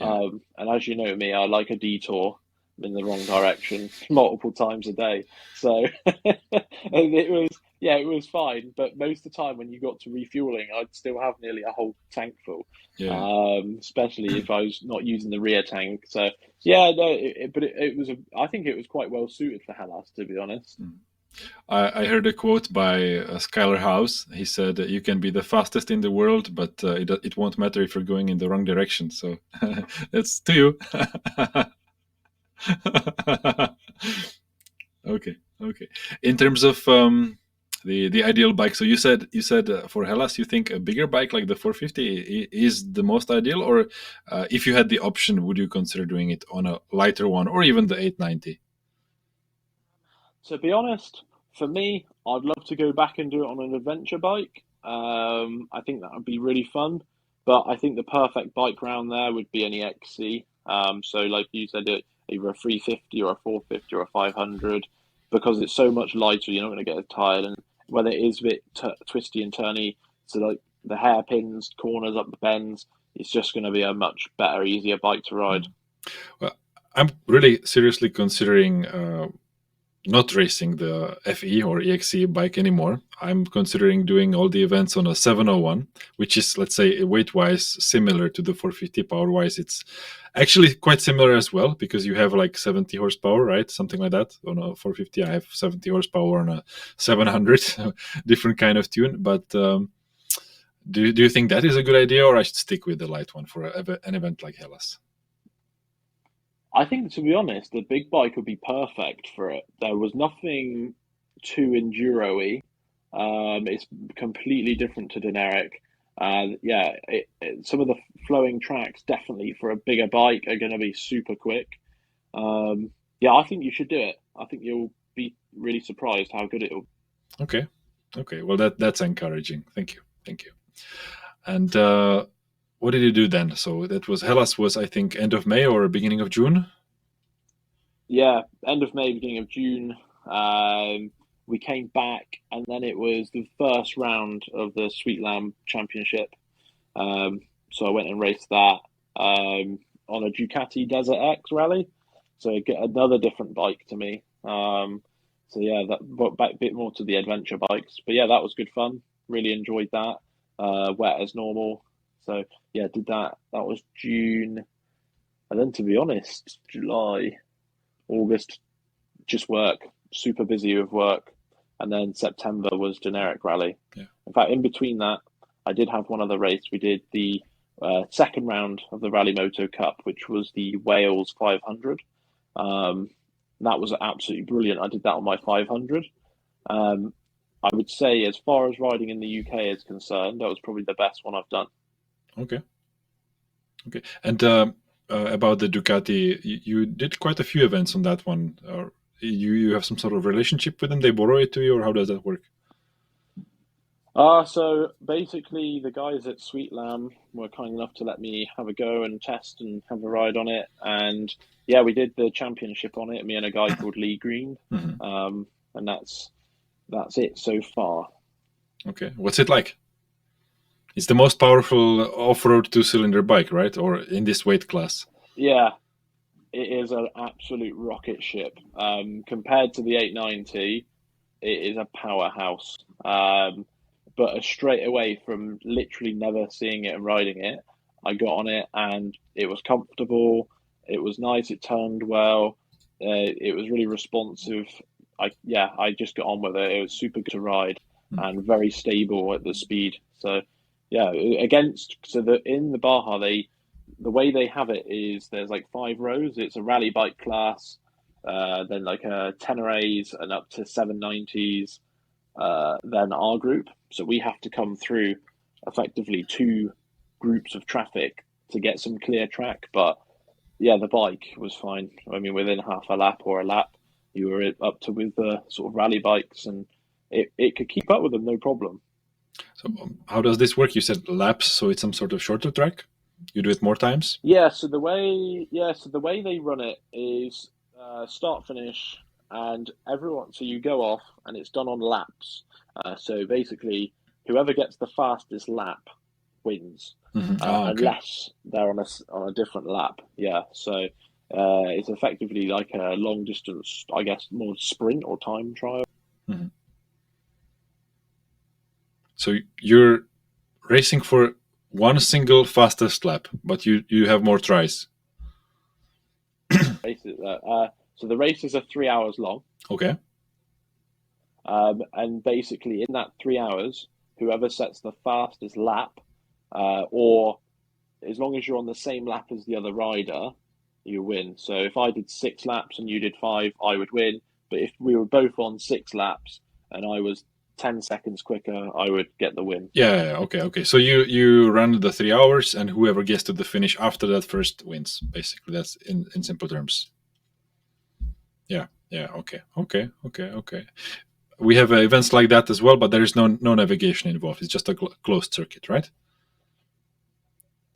Yeah. And as you know me, I like a detour in the wrong direction multiple times a day. So and it was fine. But most of the time when you got to refueling, I'd still have nearly a whole tank full, Yeah. especially if I was not using the rear tank. So yeah, no, it was I think it was quite well suited for Hellas, to be honest. I heard a quote by Skylar House. He said, "You can be the fastest in the world, but it won't matter if you're going in the wrong direction." So it's to you. Okay. In terms of the ideal bike, so you said for Hellas, you think a bigger bike like the 450 is the most ideal, or if you had the option, would you consider doing it on a lighter one, or even the 890? To be honest, for me, I'd love to go back and do it on an adventure bike. I think that would be really fun. But I think the perfect bike round there would be an EXC. So, like you said, either a 350 or a 450 or a 500, because it's so much lighter, you're not going to get tired. And whether it is a bit twisty and turny, so like the hairpins, corners up the bends, it's just going to be a much better, easier bike to ride. Well, I'm really seriously considering not racing the FE or EXE bike anymore. I'm considering doing all the events on a 701, which is, let's say, weight-wise similar to the 450. Power-wise, it's actually quite similar as well, because you have like 70 horsepower, right? Something like that. On a 450, I have 70 horsepower on a 700, different kind of tune. But do you think that is a good idea, or I should stick with the light one for an event like Hellas? I think, to be honest, the big bike would be perfect for it. There was nothing too enduro-y. It's completely different to Dinaric. Yeah, some of the flowing tracks definitely for a bigger bike are going to be super quick. Yeah, I think you should do it. I think you'll be really surprised how good it'll. Okay. Well, that's encouraging. Thank you. And what did you do then? So that was Hellas was, I think, end of May or beginning of June. Yeah, end of May, beginning of June. We came back, and then it was the first round of the Sweet Lamb Championship. So I went and raced that on a Ducati Desert X rally. So get another different bike to me. So yeah, that brought back a bit more to the adventure bikes. But yeah, that was good fun. Really enjoyed that. Wet as normal. So yeah, did that. That was June. And then, to be honest, July, August, just work. Super busy with work. And then September was Dinaric Rally. Yeah. In fact, in between that, I did have one other race. We did the second round of the Rally Moto Cup, which was the Wales 500. That was absolutely brilliant. I did that on my 500. I would say, as far as riding in the UK is concerned, that was probably the best one I've done. Okay. And about the Ducati, you did quite a few events on that one. Or you have some sort of relationship with them? They borrow it to you, or how does that work? So basically, the guys at Sweet Lamb were kind enough to let me have a go and test and have a ride on it. And yeah, we did the championship on it, me and a guy called Lee Green. Mm-hmm. And that's it so far. Okay. What's it like? It's the most powerful off-road two-cylinder bike, right? Or in this weight class? Yeah, it is an absolute rocket ship. Compared to the 890, it is a powerhouse. But straight away from literally never seeing it and riding it, I got on it and it was comfortable. It was nice. It turned well. It was really responsive. I just got on with it. It was super good to ride and very stable at the speed. So yeah, in the Baja the way they have it is there's like 5 rows. It's a rally bike class, then like a Tenerés and up to 790s, then our group. So we have to come through effectively 2 groups of traffic to get some clear track. But yeah, the bike was fine. I mean, within half a lap or a lap, you were up to with the sort of rally bikes, and it could keep up with them, no problem. So how does this work? You said laps, so it's some sort of shorter track? You do it more times? Yeah, so the way they run it is start finish, and so you go off, and it's done on laps. So basically, whoever gets the fastest lap wins, Okay. unless they're on a different lap. Yeah, so it's effectively like a long distance, I guess, more sprint or time trial. Mhm. So you're racing for one single fastest lap, but you have more tries. So the races are 3 hours long. Okay. And basically, in that 3 hours, whoever sets the fastest lap, or as long as you're on the same lap as the other rider, you win. So if I did 6 laps and you did 5, I would win. But if we were both on 6 laps and I was 10 seconds quicker, I would get the win. Yeah. Okay. So you run the 3 hours, and whoever gets to the finish after that first wins. Basically, that's in simple terms. Yeah. Okay. We have events like that as well, but there is no navigation involved. It's just a closed circuit, right?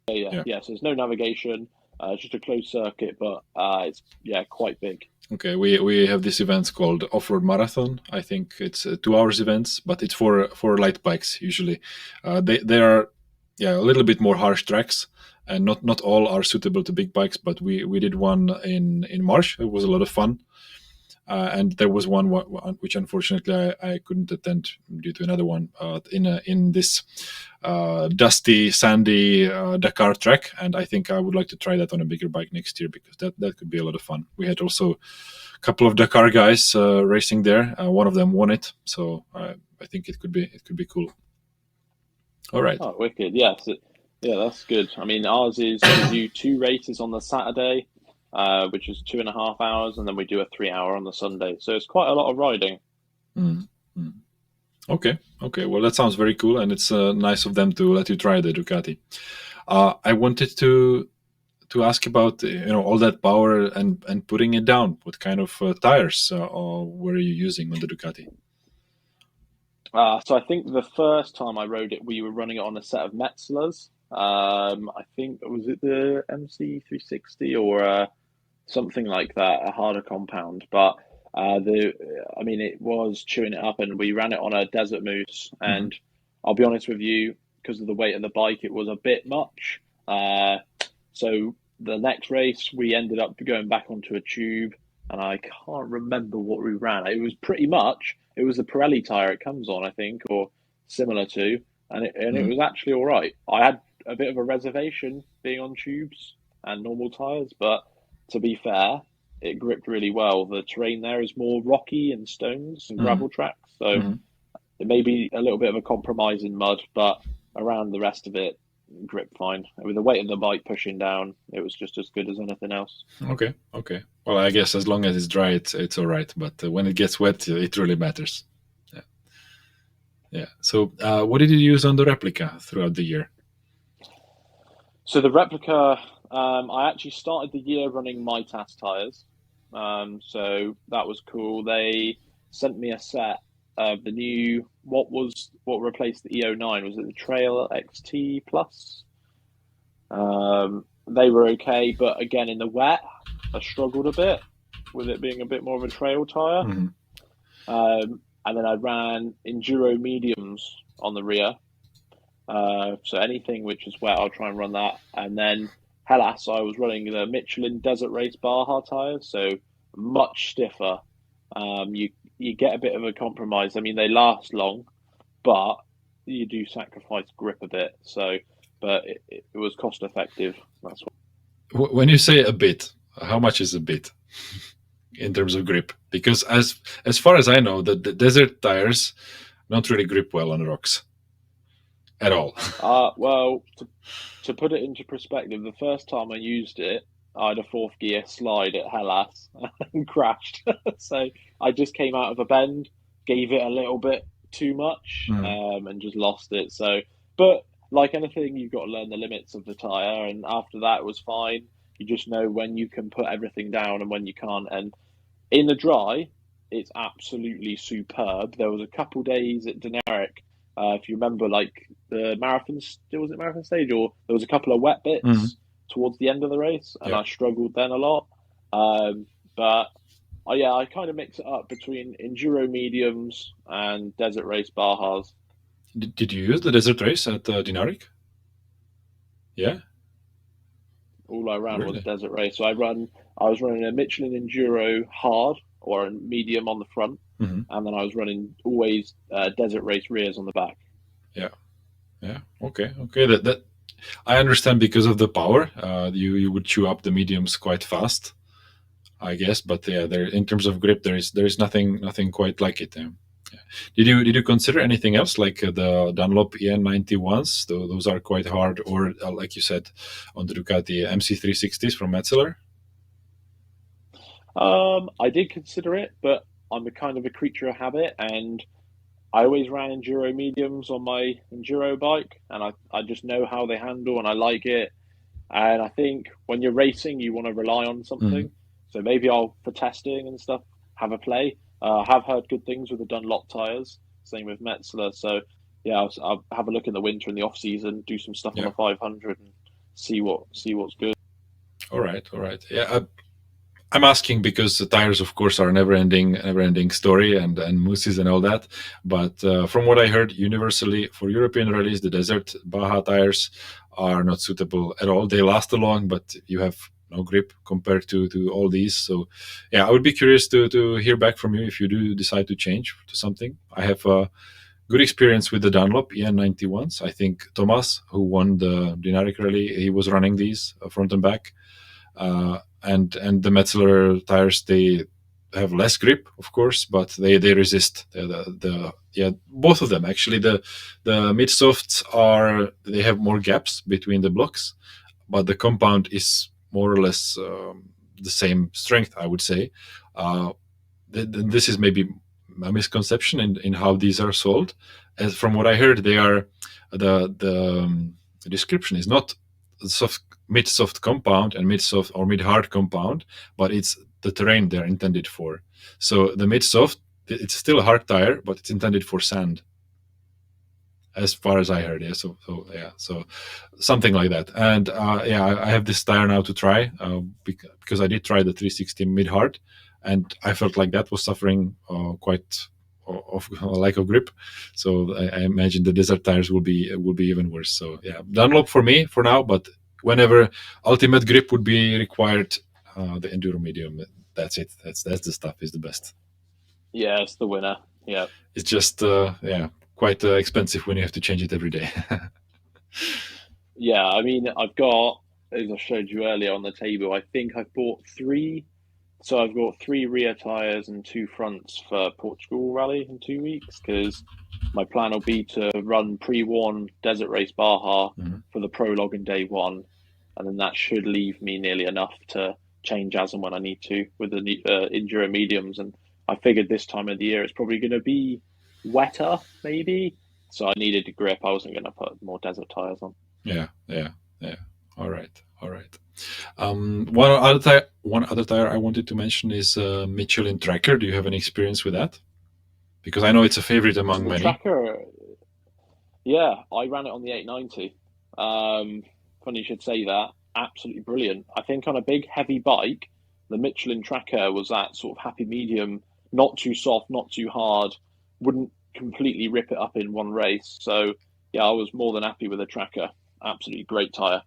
Yeah. So there's no navigation. It's just a closed circuit, but it's quite big. Okay, we have this event called Offroad Marathon. I think it's 2 hours events, but it's for light bikes usually. They are a little bit more harsh tracks, and not all are suitable to big bikes. But we did one in March. It was a lot of fun. And there was one which unfortunately I couldn't attend due to another one in this dusty, sandy Dakar track, and I think I would like to try that on a bigger bike next year, because that could be a lot of fun. We had also a couple of Dakar guys racing there. One of them won it, so I think it could be cool. All right. Oh, wicked! Yeah, that's good. I mean, ours is we do 2 races on the Saturday, which is 2.5 hours, and then we do a 3 hour on the Sunday. So it's quite a lot of riding. Mm-hmm. Okay. Well, that sounds very cool, and it's nice of them to let you try the Ducati. I wanted to ask about all that power and putting it down. What kind of tires were you using on the Ducati? So I think the first time I rode it, we were running it on a set of Metzeler's. I think, was it the MC360 or something like that, a harder compound. But it was chewing it up, and we ran it on a Desert Moose. And I'll be honest with you, because of the weight of the bike, it was a bit much. So the next race, we ended up going back onto a tube, and I can't remember what we ran. It was pretty much, it was the Pirelli tire it comes on, I think, or similar to, and it was actually all right. I had a bit of a reservation being on tubes and normal tires, but to be fair, it gripped really well. The terrain there is more rocky and stones and gravel tracks, so it may be a little bit of a compromise in mud, but around the rest of it, gripped fine. With the weight of the bike pushing down, it was just as good as anything else. Okay. Well, I guess as long as it's dry, it's all right. But when it gets wet, it really matters. Yeah. So what did you use on the Replica throughout the year? So the Replica, I actually started the year running Mitas tires. So that was cool. They sent me a set of the new, what replaced the E009? Was it the Trail XT Plus? They were okay, but again, in the wet, I struggled a bit with it being a bit more of a trail tire. And then I ran Enduro mediums on the rear. So anything which is wet, I'll try and run that. And then Hellas, I was running the Michelin Desert Race Baja tires, so much stiffer. You get a bit of a compromise. I mean, they last long, but you do sacrifice grip a bit. So, but it was cost effective. That's what. When you say a bit, how much is a bit in terms of grip? Because as far as I know, the desert tires don't really grip well on rocks at all. Well, to put it into perspective, the first time I used it, I had a 4th gear slide at Hellas and crashed. So I just came out of a bend, gave it a little bit too much, and just lost it. So, but like anything, you've got to learn the limits of the tire, and after that, it was fine. You just know when you can put everything down and when you can't. And In the dry, it's absolutely superb. There was a couple days at Dinaric, if you remember, like the marathon, was it marathon stage, or there was a couple of wet bits towards the end of the race, and I struggled then a lot. But yeah, I kind of mix it up between enduro mediums and desert race Bajas. Did you use the desert race at Dinaric? Yeah. All I ran was desert race. So I was running a Michelin Enduro hard or a medium on the front, and then I was running always desert race rears on the back. Yeah. Okay. That I understand because of the power. You would chew up the mediums quite fast, I guess. But yeah, there in terms of grip, there is nothing quite like it. Yeah. Did you consider anything else like the Dunlop EN91s? Those are quite hard, or like you said, on the Ducati MC360s from Metzeler? I did consider it, but I'm a kind of a creature of habit, and I always ran enduro mediums on my enduro bike, and I just know how they handle, and I like it. And I think when you're racing, you want to rely on something. So maybe I'll, for testing and stuff, have a play. I have heard good things with the Dunlop tires. Same with Metzeler. So yeah, I'll have a look in the winter and the off season, do some stuff on the 500, and see what's good. All right. Yeah, I'm asking because the tires, of course, are never-ending story and mousses and all that. But from what I heard, universally for European rallies, the desert Baja tires are not suitable at all. They last long, but you have no grip compared to all these. So yeah, I would be curious to hear back from you if you do decide to change to something. I have a good experience with the Dunlop EN91s. I think Thomas, who won the Dinaric Rally, he was running these front and back. And the Metzeler tires, they have less grip, of course, but they resist. Both of them actually. The mid softs they have more gaps between the blocks, but the compound is more or less the same strength, I would say. This is maybe a misconception in how these are sold. As from what I heard, they are the description is not mid-soft compound and mid-soft or mid-hard compound, but it's the terrain they're intended for. So the mid-soft, it's still a hard tire, but it's intended for sand, as far as I heard. Yeah, so something like that. And I have this tire now to try because I did try the 360 mid-hard, and I felt like that was suffering quite of lack of grip. So I imagine the desert tires will be even worse. So yeah, Dunlop for me for now, but whenever ultimate grip would be required, the enduro medium, that's it. That's the stuff is the best. Yeah, it's the winner. Yeah, it's just quite expensive when you have to change it every day. Yeah, I mean, I've got, as I showed you earlier on the table, I think I've bought 3. So I've got 3 rear tires and 2 fronts for Portugal Rally in 2 weeks, because my plan will be to run pre-worn Desert Race Baja for the prologue in day 1, and then that should leave me nearly enough to change as and when I need to with the enduro mediums. And I figured this time of the year it's probably going to be wetter, maybe. So I needed a grip. I wasn't going to put more desert tires on. Yeah. All right. One other tire I wanted to mention is Michelin Tracker. Do you have any experience with that? Because I know it's a favorite among many. Tracker, yeah, I ran it on the 890. Funny you should say that. Absolutely brilliant. I think on a big heavy bike, the Michelin Tracker was that sort of happy medium, not too soft, not too hard, wouldn't completely rip it up in one race. So yeah, I was more than happy with the Tracker. Absolutely great tire.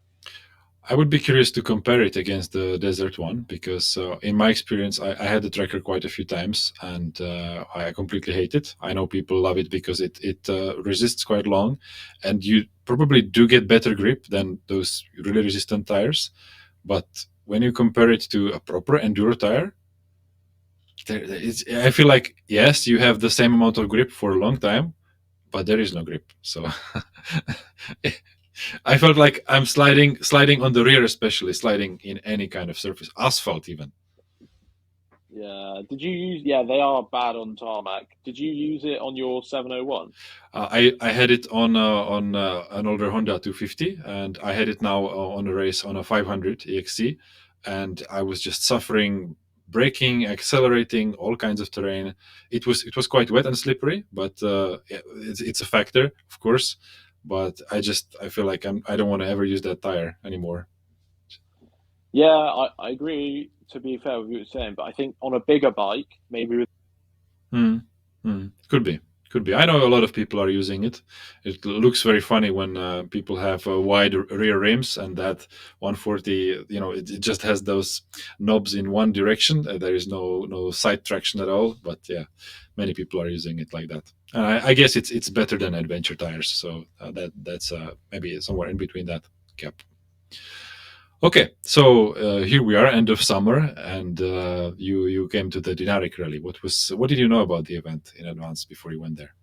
I would be curious to compare it against the Desert one, because in my experience, I had the Tracker quite a few times, and I completely hate it. I know people love it because it resists quite long, and you probably do get better grip than those really resistant tires. But when you compare it to a proper enduro tire, I feel like, yes, you have the same amount of grip for a long time, but there is no grip. So I felt like I'm sliding on the rear, especially sliding in any kind of surface, asphalt even. Yeah. Did you use? Yeah, they are bad on tarmac. Did you use it on your 701? I had it on an older Honda 250, and I had it now on a race on a 500 EXC, and I was just suffering braking, accelerating, all kinds of terrain. It was quite wet and slippery, but it's a factor, of course. But I feel like I don't want to ever use that tire anymore. Yeah, I agree, to be fair with what you're saying, but I think on a bigger bike, maybe with Could be. I know a lot of people are using it. It looks very funny when people have wide rear rims, and that 140, it just has those knobs in one direction. There is no side traction at all. But yeah, many people are using it like that. And I guess it's better than adventure tires. So that's maybe somewhere in between that gap. Okay, so here we are, end of summer, and you came to the Dinaric Rally. What did you know about the event in advance before you went there?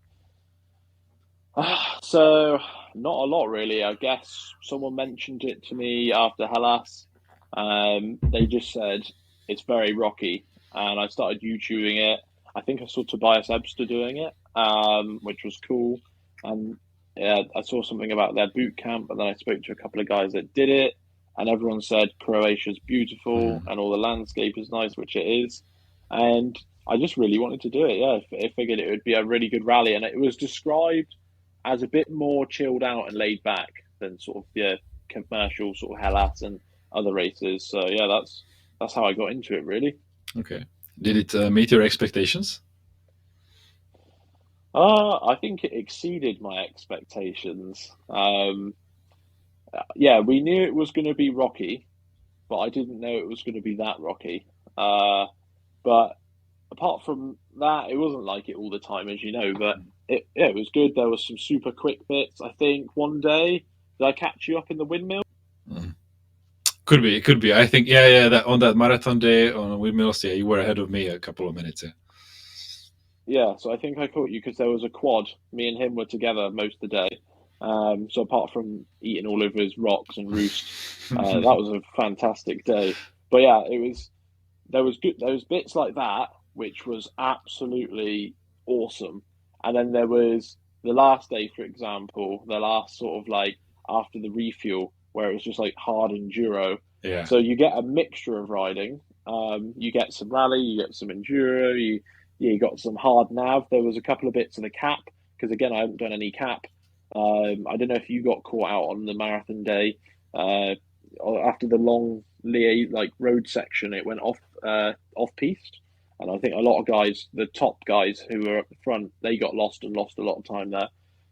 So not a lot really. I guess someone mentioned it to me after Hellas. They just said it's very rocky, and I started YouTubing it. I think I saw Tobias Ebster doing it, which was cool. And yeah, I saw something about their boot camp, and then I spoke to a couple of guys that did it, and everyone said Croatia's beautiful and all the landscape is nice, which it is. And I just really wanted to do it. Yeah, I figured it would be a really good rally, and it was described as a bit more chilled out and laid back than sort of the commercial sort of Hellas and other races. So yeah, that's how I got into it really. Okay, did it meet your expectations? I think it exceeded my expectations. Yeah, we knew it was going to be rocky, but I didn't know it was going to be that rocky. But apart from that, it wasn't like it all the time, as you know. But it was good. There was some super quick bits. I think one day, did I catch you up in the windmill? Could be. I think that on that marathon day on windmills, you were ahead of me a couple of minutes. Yeah, so I think I caught you because there was a quad. Me and him were together most of the day. So apart from eating all of his rocks and roost, that was a fantastic day. But yeah, there was bits like that which was absolutely awesome. And then there was the last day, for example, the last sort of like after the refuel, where it was just like hard enduro. Yeah. So you get a mixture of riding. You get some rally, you get some enduro, you got some hard nav. There was a couple of bits of the cap because again, I haven't done any cap. I don't know if you got caught out on the marathon day. After the long road section, it went off piste, and I think a lot of guys, the top guys who were at the front, they got lost and lost a lot of time there.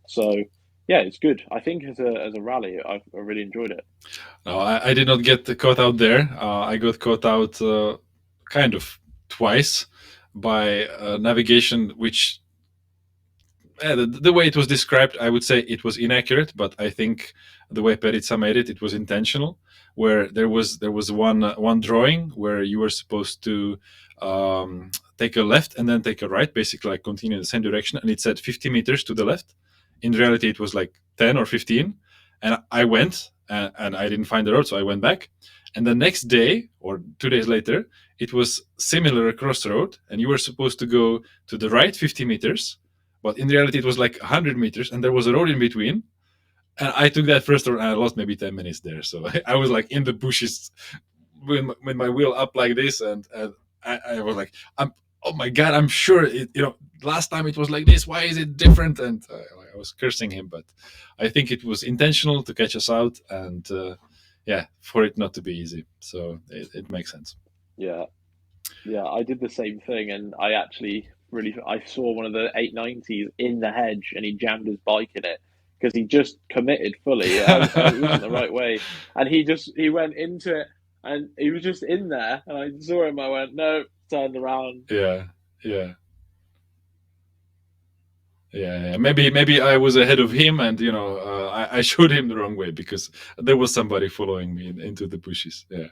So yeah, it's good. I think as a rally, I really enjoyed it. No, I did not get caught out there. I got caught out kind of twice by navigation, which the way it was described, I would say it was inaccurate, but I think the way Perica made it, it was intentional. Where there was one drawing where you were supposed to take a left and then take a right, basically like continue in the same direction, and it said 50 meters to the left. In reality, it was like 10 or 15, and I went and I didn't find the road, so I went back. And the next day or 2 days later, it was similar across the road, and you were supposed to go to the right 50 meters. But in reality, it was like 100 meters, and there was a road in between. And I took that first road, and I lost maybe 10 minutes there. So I was like in the bushes with my wheel up like this, and I was like, oh my God, I'm sure last time it was like this. Why is it different? And I was cursing him, but I think it was intentional to catch us out, and for it not to be easy. So it makes sense. Yeah, I did the same thing, and I actually I saw one of the 890s in the hedge, and he jammed his bike in it because he just committed fully. It wasn't the right way, and he went into it, and he was just in there, and I saw him. I went, no, turned around. Yeah. Maybe I was ahead of him, and I showed him the wrong way because there was somebody following me into the bushes. Yeah,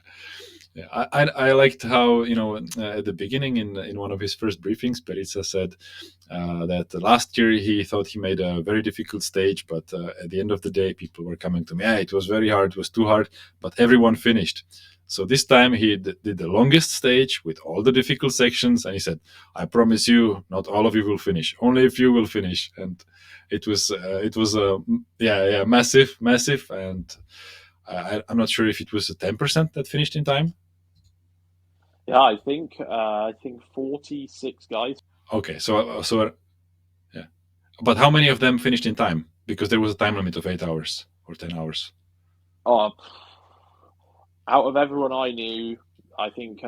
I liked how at the beginning in one of his first briefings, Perica said that last year he thought he made a very difficult stage, but at the end of the day, people were coming to me. It was very hard, it was too hard, but everyone finished. So this time he did the longest stage with all the difficult sections, and he said, "I promise you, not all of you will finish. Only a few will finish." And it was massive, and I'm not sure if it was 10% that finished in time. Yeah, I think 46 guys. Okay, so yeah, but how many of them finished in time? Because there was a time limit of 8 hours or 10 hours. Oh, out of everyone I knew, I think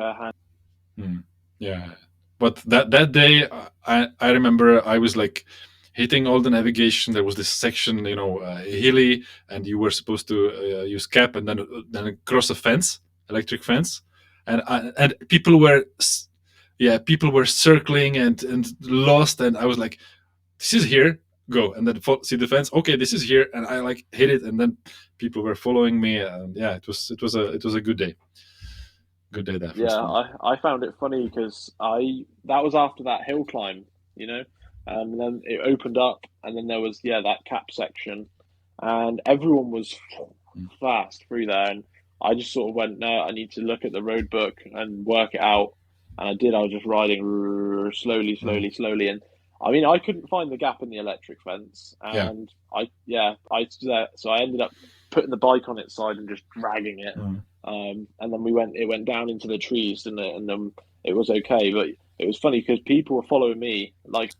Yeah, but that day, I remember I was like hitting all the navigation. There was this section, hilly, and you were supposed to use cap and then cross a fence, electric fence, and people were circling and lost, and I was like, this is here, go, and then see the fence. Okay, this is here, and I like hit it, and then people were following me. And yeah, it was a good day. Good day that first one. I found it funny because that was after that hill climb, and then it opened up, and then there was that cap section, and everyone was fast through there, and I just sort of went, no, I need to look at the road book and work it out, and I did. I was just riding slowly, and I mean I couldn't find the gap in the electric fence, and I ended up putting the bike on its side and just dragging it. And then it went down into the trees, and it was okay. But it was funny because people were following me, like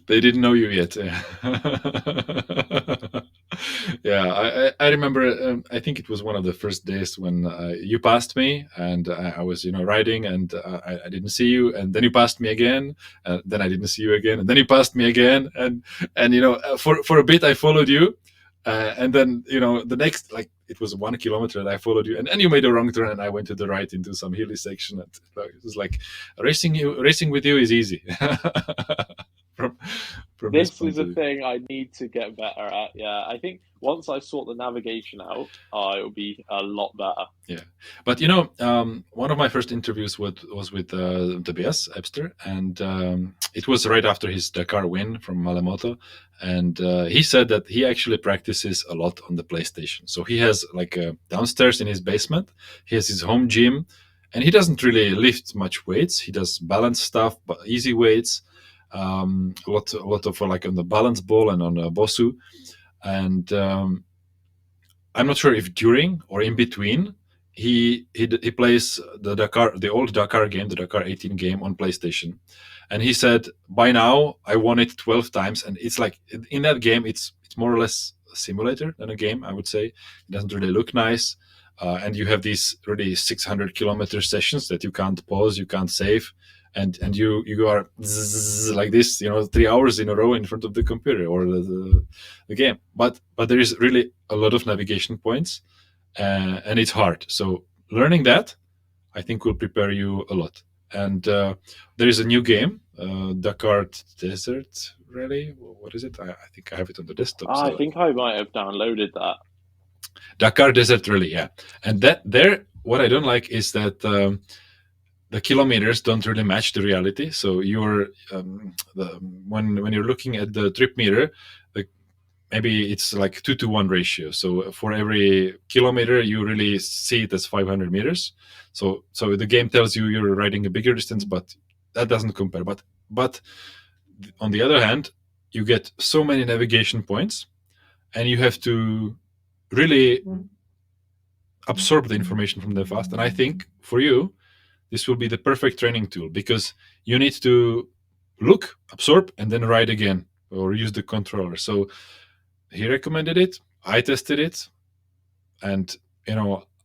they didn't know you yet. I remember. I think it was one of the first days when you passed me, and I was riding, and I didn't see you, and then you passed me again, and then I didn't see you again, and then you passed me again, and for a bit I followed you. And then the next, like, it was 1 kilometer, and I followed you, and then you made a wrong turn, and I went to the right into some hilly section. And it was like racing with you is easy. from this is a thing I need to get better at. Yeah, I think once I sort the navigation out, it'll be a lot better. Yeah, but one of my first interviews was with Tobias Ebster, and it was right after his Dakar win from Malamoto, and he said that he actually practices a lot on the PlayStation. So he has like downstairs in his basement, he has his home gym, and he doesn't really lift much weights. He does balance stuff, but easy weights. A lot of like on the balance ball and on Bosu, and I'm not sure if during or in between he plays the old Dakar game, the Dakar 18 game on PlayStation, and he said by now I won it 12 times, and it's like in that game it's more or less a simulator than a game. I would say it doesn't really look nice, and you have these really 600 kilometer sessions that you can't pause, you can't save. And you are like this, 3 hours in a row in front of the computer or the game. But there is really a lot of navigation points, and it's hard. So learning that, I think, will prepare you a lot. And there is a new game, Dakar Desert Rally. What is it? I think I have it on the desktop. I think I might have downloaded that. Dakar Desert Rally, yeah. And what I don't like is that the kilometers don't really match the reality. So you're when you're looking at the trip meter, maybe it's like 2-to-1 ratio. So for every kilometer, you really see it as 500 meters. So the game tells you you're riding a bigger distance, but that doesn't compare. But on the other hand, you get so many navigation points, and you have to really absorb the information from them fast. And I think for you, this will be the perfect training tool, because you need to look, absorb, and then ride again or use the controller. So he recommended it. I tested it, and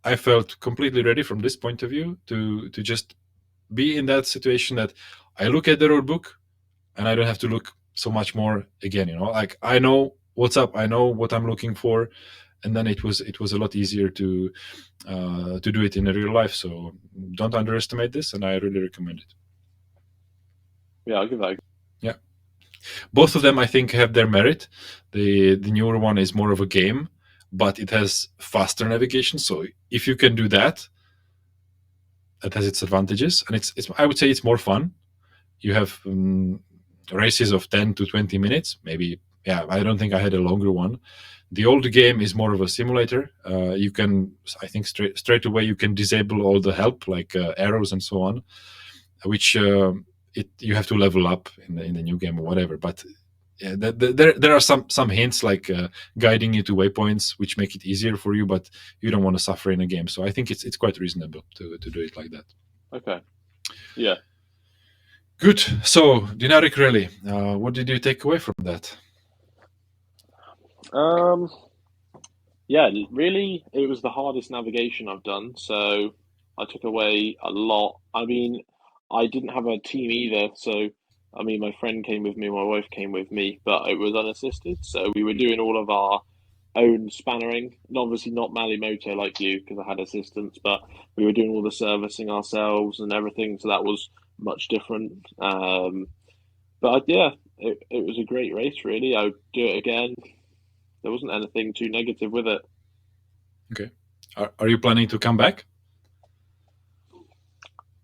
I felt completely ready from this point of view to just be in that situation that I look at the road book and I don't have to look so much more again. Like I know what's up, I know what I'm looking for. And then it was a lot easier to do it in real life. So don't underestimate this, and I really recommend it. Yeah, I'll give that. Yeah, both of them I think have their merit. The newer one is more of a game, but it has faster navigation. So if you can do that, that has its advantages, and it's I would say it's more fun. You have races of 10 to 20 minutes, maybe. Yeah, I don't think I had a longer one. The old game is more of a simulator. You can, I think, straight away you can disable all the help, like arrows and so on, which you have to level up in the new game or whatever. But yeah, there are some hints like guiding you to waypoints, which make it easier for you, but you don't want to suffer in a game. So I think it's quite reasonable to do it like that. Okay. Yeah. Good. So Dinaric Rally, what did you take away from that? Yeah, really, it was the hardest navigation I've done. So I took away a lot. I mean, I didn't have a team either. So, I mean, my friend came with me, my wife came with me, but it was unassisted. So we were doing all of our own spannering, and obviously not Mali Moto like you because I had assistance, but we were doing all the servicing ourselves and everything. So that was much different. But yeah, it was a great race, really. I would do it again. There wasn't anything too negative with it. Okay. Are you planning to come back?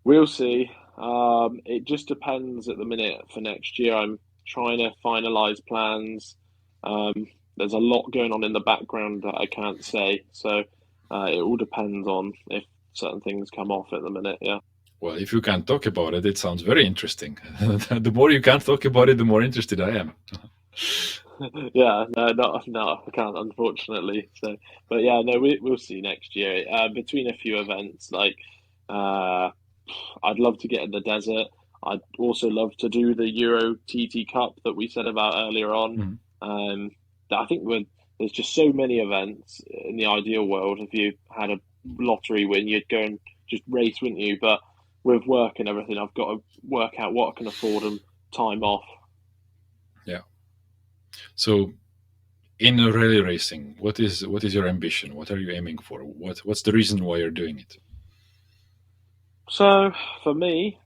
We'll see. It just depends at the minute for next year. I'm trying to finalize plans. There's a lot going on in the background that I can't say. So it all depends on if certain things come off at the minute. Yeah. Well, if you can't talk about it, it sounds very interesting. The more you can't talk about it, the more interested I am. Yeah, no, I can't, unfortunately. So, but yeah, no, we'll see next year. Between a few events, like I'd love to get in the desert. I'd also love to do the Euro TT Cup that we said about earlier on. I think there's just so many events in the ideal world. If you had a lottery win, you'd go and just race, wouldn't you? But with work and everything, I've got to work out what I can afford and time off. Yeah. So, in rally racing, what is your ambition? What are you aiming for? What's the reason why you're doing it? So, for me,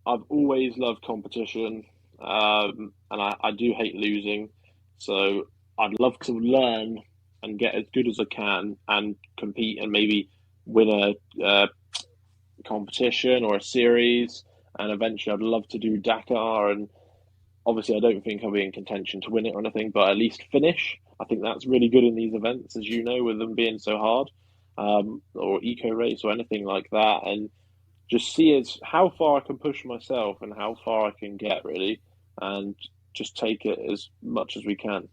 I've always loved competition, and I do hate losing. So, I'd love to learn and get as good as I can and compete and maybe win a competition or a series. And eventually, I'd love to do Dakar. And obviously, I don't think I'll be in contention to win it or anything, but at least finish. I think that's really good in these events, as you know, with them being so hard, or eco race or anything like that. And just see how far I can push myself and how far I can get, really, and just take it as much as we can.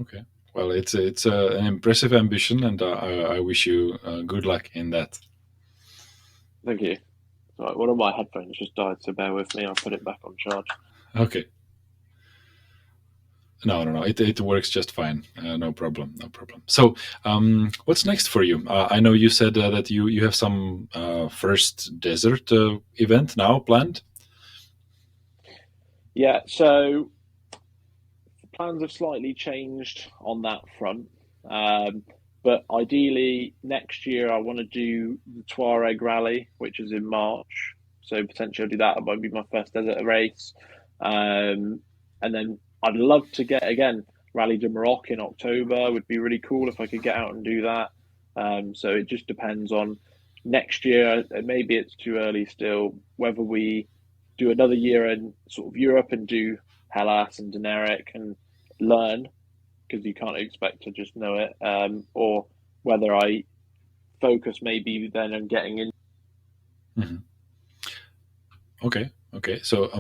Okay. Well, it's an impressive ambition, and I wish you good luck in that. Thank you. Right, one of my headphones just died, so bear with me. I'll put it back on charge. Okay. No. It works just fine. No problem. So, what's next for you? I know you said that you have some first desert event now planned. Yeah. So plans have slightly changed on that front, but ideally next year I want to do the Tuareg Rally, which is in March. So potentially I'll do that. It might be my first desert race, and then I'd love to get again Rally de Maroc in October. Would be really cool if I could get out and do that. So it just depends on next year. Maybe it's too early still. Whether we do another year in sort of Europe and do Hellas and Dinaric and learn, because you can't expect to just know it, or whether I focus maybe then on getting in. Mm-hmm. Okay. So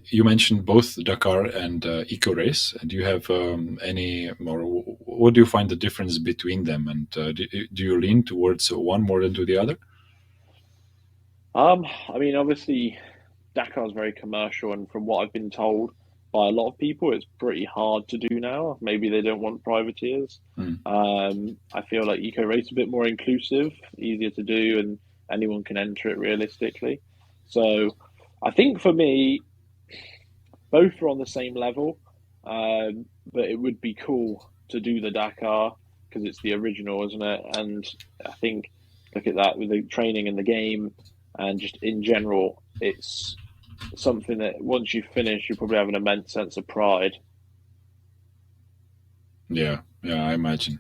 you mentioned both Dakar and Eco Race. Do you have any more? What do you find the difference between them? And do you lean towards one more than to the other? I mean, obviously, Dakar is very commercial, and from what I've been told by a lot of people, it's pretty hard to do now. Maybe they don't want privateers. I feel like Eco Race is a bit more inclusive, easier to do, and anyone can enter it realistically. So I think for me, both are on the same level, but it would be cool to do the Dakar because it's the original, isn't it? And I think, look at that with the training in the game and just in general, it's something that once you finish, you probably have an immense sense of pride. Yeah, I imagine.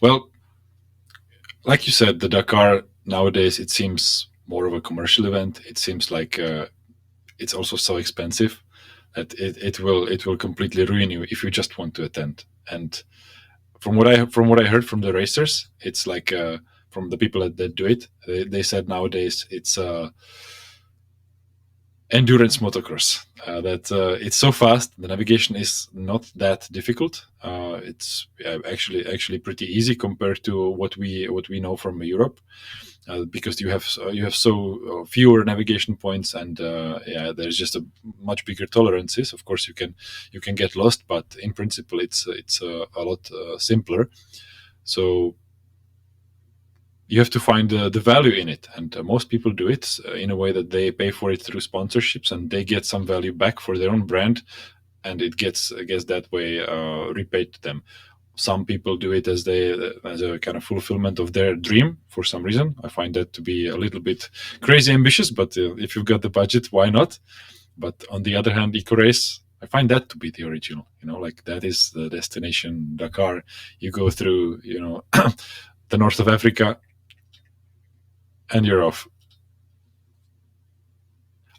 Well, like you said, the Dakar nowadays, it seems more of a commercial event. It seems like it's also so expensive that it will completely ruin you if you just want to attend. And from what I heard from the racers, it's like from the people that do it, they said nowadays it's endurance motocross. It's so fast. The navigation is not that difficult. It's actually pretty easy compared to what we know from Europe, because you have so fewer navigation points, and there's just a much bigger tolerances. Of course, you can get lost, but in principle, it's a lot simpler. So you have to find the value in it, and most people do it in a way that they pay for it through sponsorships, and they get some value back for their own brand, and it gets, I guess, that way repaid to them. Some people do it as a kind of fulfillment of their dream for some reason. I find that to be a little bit crazy ambitious, but if you've got the budget, why not? But on the other hand, EcoRace, I find that to be the original. Like that is the destination, Dakar. You go through, the north of Africa, and you're off.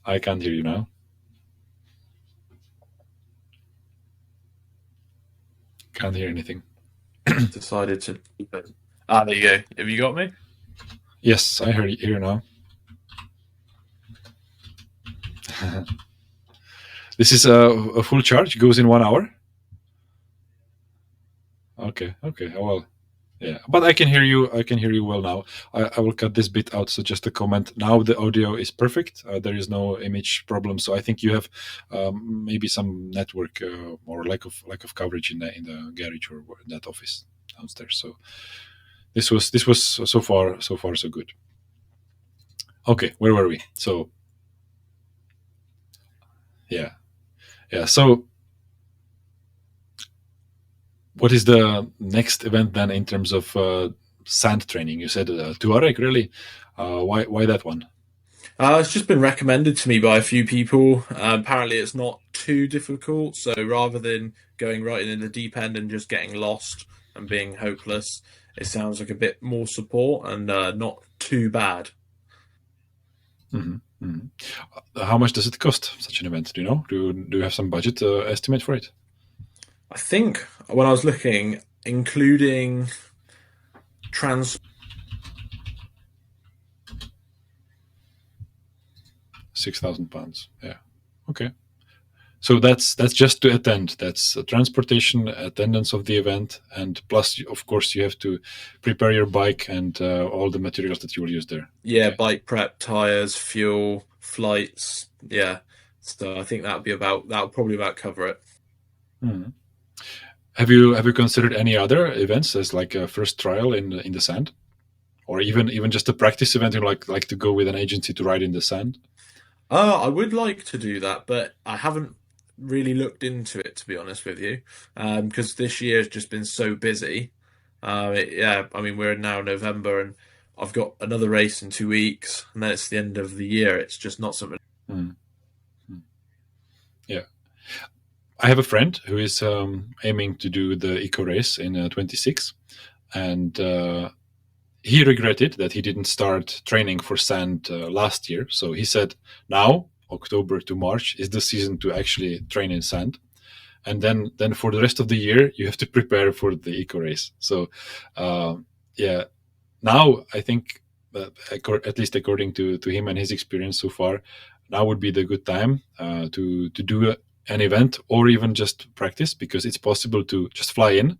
I can't hear you now. Can't hear anything. Decided to. There you go. Have you got me? Yes, I hear you now. This is a full charge. Goes in 1 hour. Okay. Well, yeah, but I can hear you. I can hear you well now. I will cut this bit out. So just a comment. Now the audio is perfect. There is no image problem. So I think you have maybe some network or lack of coverage in the garage or that office downstairs. So this was so far so good. Okay, where were we? So yeah. So what is the next event then in terms of sand training? You said Dinaric Rally. Why that one? It's just been recommended to me by a few people. Apparently it's not too difficult, so rather than going right in the deep end and just getting lost and being hopeless, it sounds like a bit more support and not too bad. Mm-hmm. Mm-hmm. How much does it cost, such an event? Do you know? Do you have some budget estimate for it? I think when I was looking, including £6,000. Yeah. Okay. So that's just to attend. That's transportation, attendance of the event, and plus, of course, you have to prepare your bike and all the materials that you will use there. Yeah, okay. Bike prep, tires, fuel, flights. Yeah. So I think that'll probably about cover it. Mm-hmm. Have you considered any other events as like a first trial in the sand, or even just a practice event? You like to go with an agency to ride in the sand? I would like to do that, but I haven't really looked into it, to be honest with you, because this year has just been so busy. We're now November, and I've got another race in 2 weeks, and then it's the end of the year. It's just not something. Yeah. I have a friend who is aiming to do the EcoRace in 26, and he regretted that he didn't start training for sand last year. So he said now, October to March, is the season to actually train in sand. And then for the rest of the year, you have to prepare for the EcoRace. So, now I think, at least according to him and his experience so far, now would be the good time to do an event or even just practice, because it's possible to just fly in,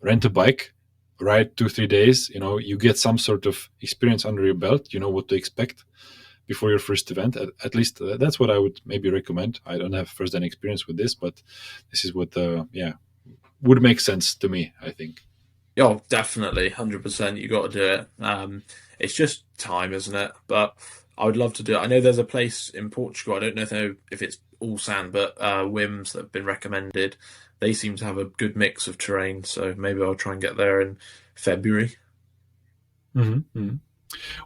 rent a bike, ride 2-3 days. You get some sort of experience under your belt. You know what to expect before your first event. At least that's what I would maybe recommend. I don't have first-hand experience with this, but this is what would make sense to me, I think. Oh, definitely, 100%. You got to do it. It's just time, isn't it? But I would love to do it. I know there's a place in Portugal. I don't know if it's all sand, but Whims that have been recommended. They seem to have a good mix of terrain, so maybe I'll try and get there in February. Mm-hmm. Mm-hmm.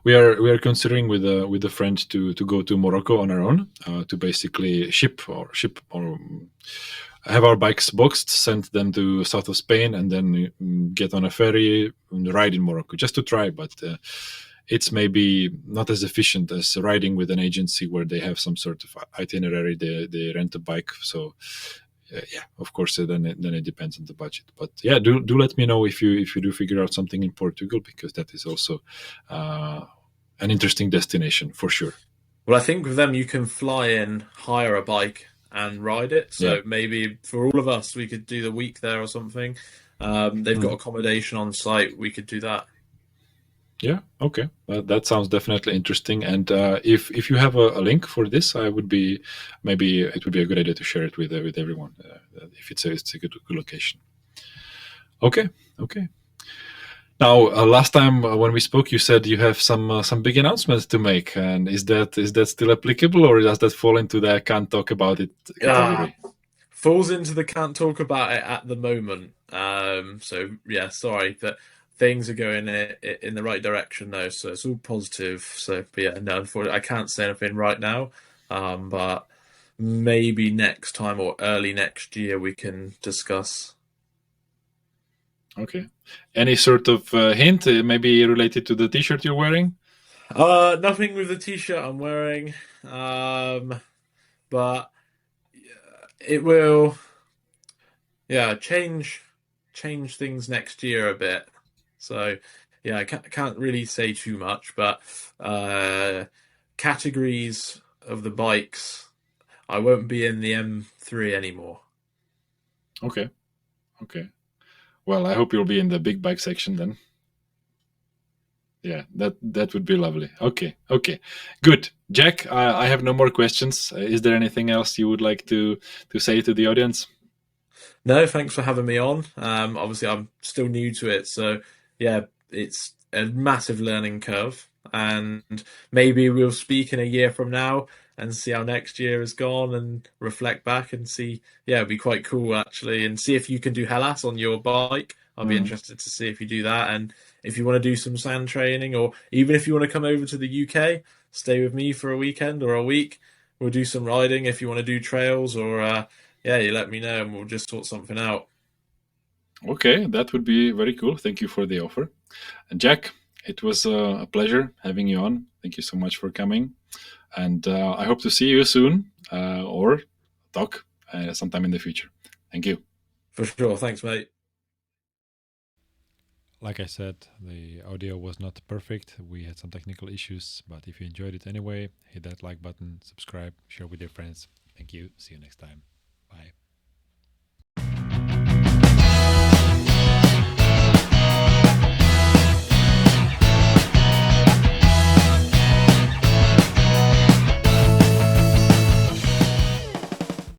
We are considering with a friend to go to Morocco on our own, to basically ship or have our bikes boxed, send them to south of Spain, and then get on a ferry and ride in Morocco just to try. But it's maybe not as efficient as riding with an agency where they have some sort of itinerary. They rent a bike, so. Of course, then it depends on the budget. But yeah, do let me know if you do figure out something in Portugal, because that is also an interesting destination for sure. Well, I think with them you can fly in, hire a bike, and ride it. So Yeah. maybe for all of us, we could do the week there or something. They've got accommodation on site. We could do that. Yeah, okay. That sounds definitely interesting. And if you have a link for this, maybe it would be a good idea to share it with everyone if it's a good location. Okay. Now, last time when we spoke, you said you have some big announcements to make, and is that still applicable, or does that fall into the can't talk about it category? Falls into the can't talk about it at the moment. So yeah, sorry, but things are going in the right direction though, so it's all positive. So but yeah, no, unfortunately, I can't say anything right now. But maybe next time or early next year we can discuss. Okay. Any sort of hint, maybe related to the T-shirt you're wearing? Nothing with the T-shirt I'm wearing. But it will, yeah, change things next year a bit. So yeah, I can't really say too much, but categories of the bikes, I won't be in the M3 anymore. Okay. Well, I hope you'll be in the big bike section then. Yeah, that would be lovely. Okay, good. Jack, I have no more questions. Is there anything else you would like to say to the audience? No, thanks for having me on. Obviously, I'm still new to it, so yeah, it's a massive learning curve. And maybe we'll speak in a year from now and see how next year has gone and reflect back and see. Yeah, it'd be quite cool actually, and see if you can do Hellas on your bike. I'll be interested to see if you do that, and if you want to do some sand training, or even if you want to come over to the UK, stay with me for a weekend or a week. We'll do some riding if you want to do trails, or yeah, you let me know and we'll just sort something out. Okay, that would be very cool. Thank you for the offer. And Jack, it was a pleasure having you on. Thank you so much for coming. And I hope to see you soon or talk sometime in the future. Thank you. For sure. Thanks, mate. Like I said, the audio was not perfect. We had some technical issues, but if you enjoyed it anyway, hit that like button, subscribe, share with your friends. Thank you. See you next time. Bye.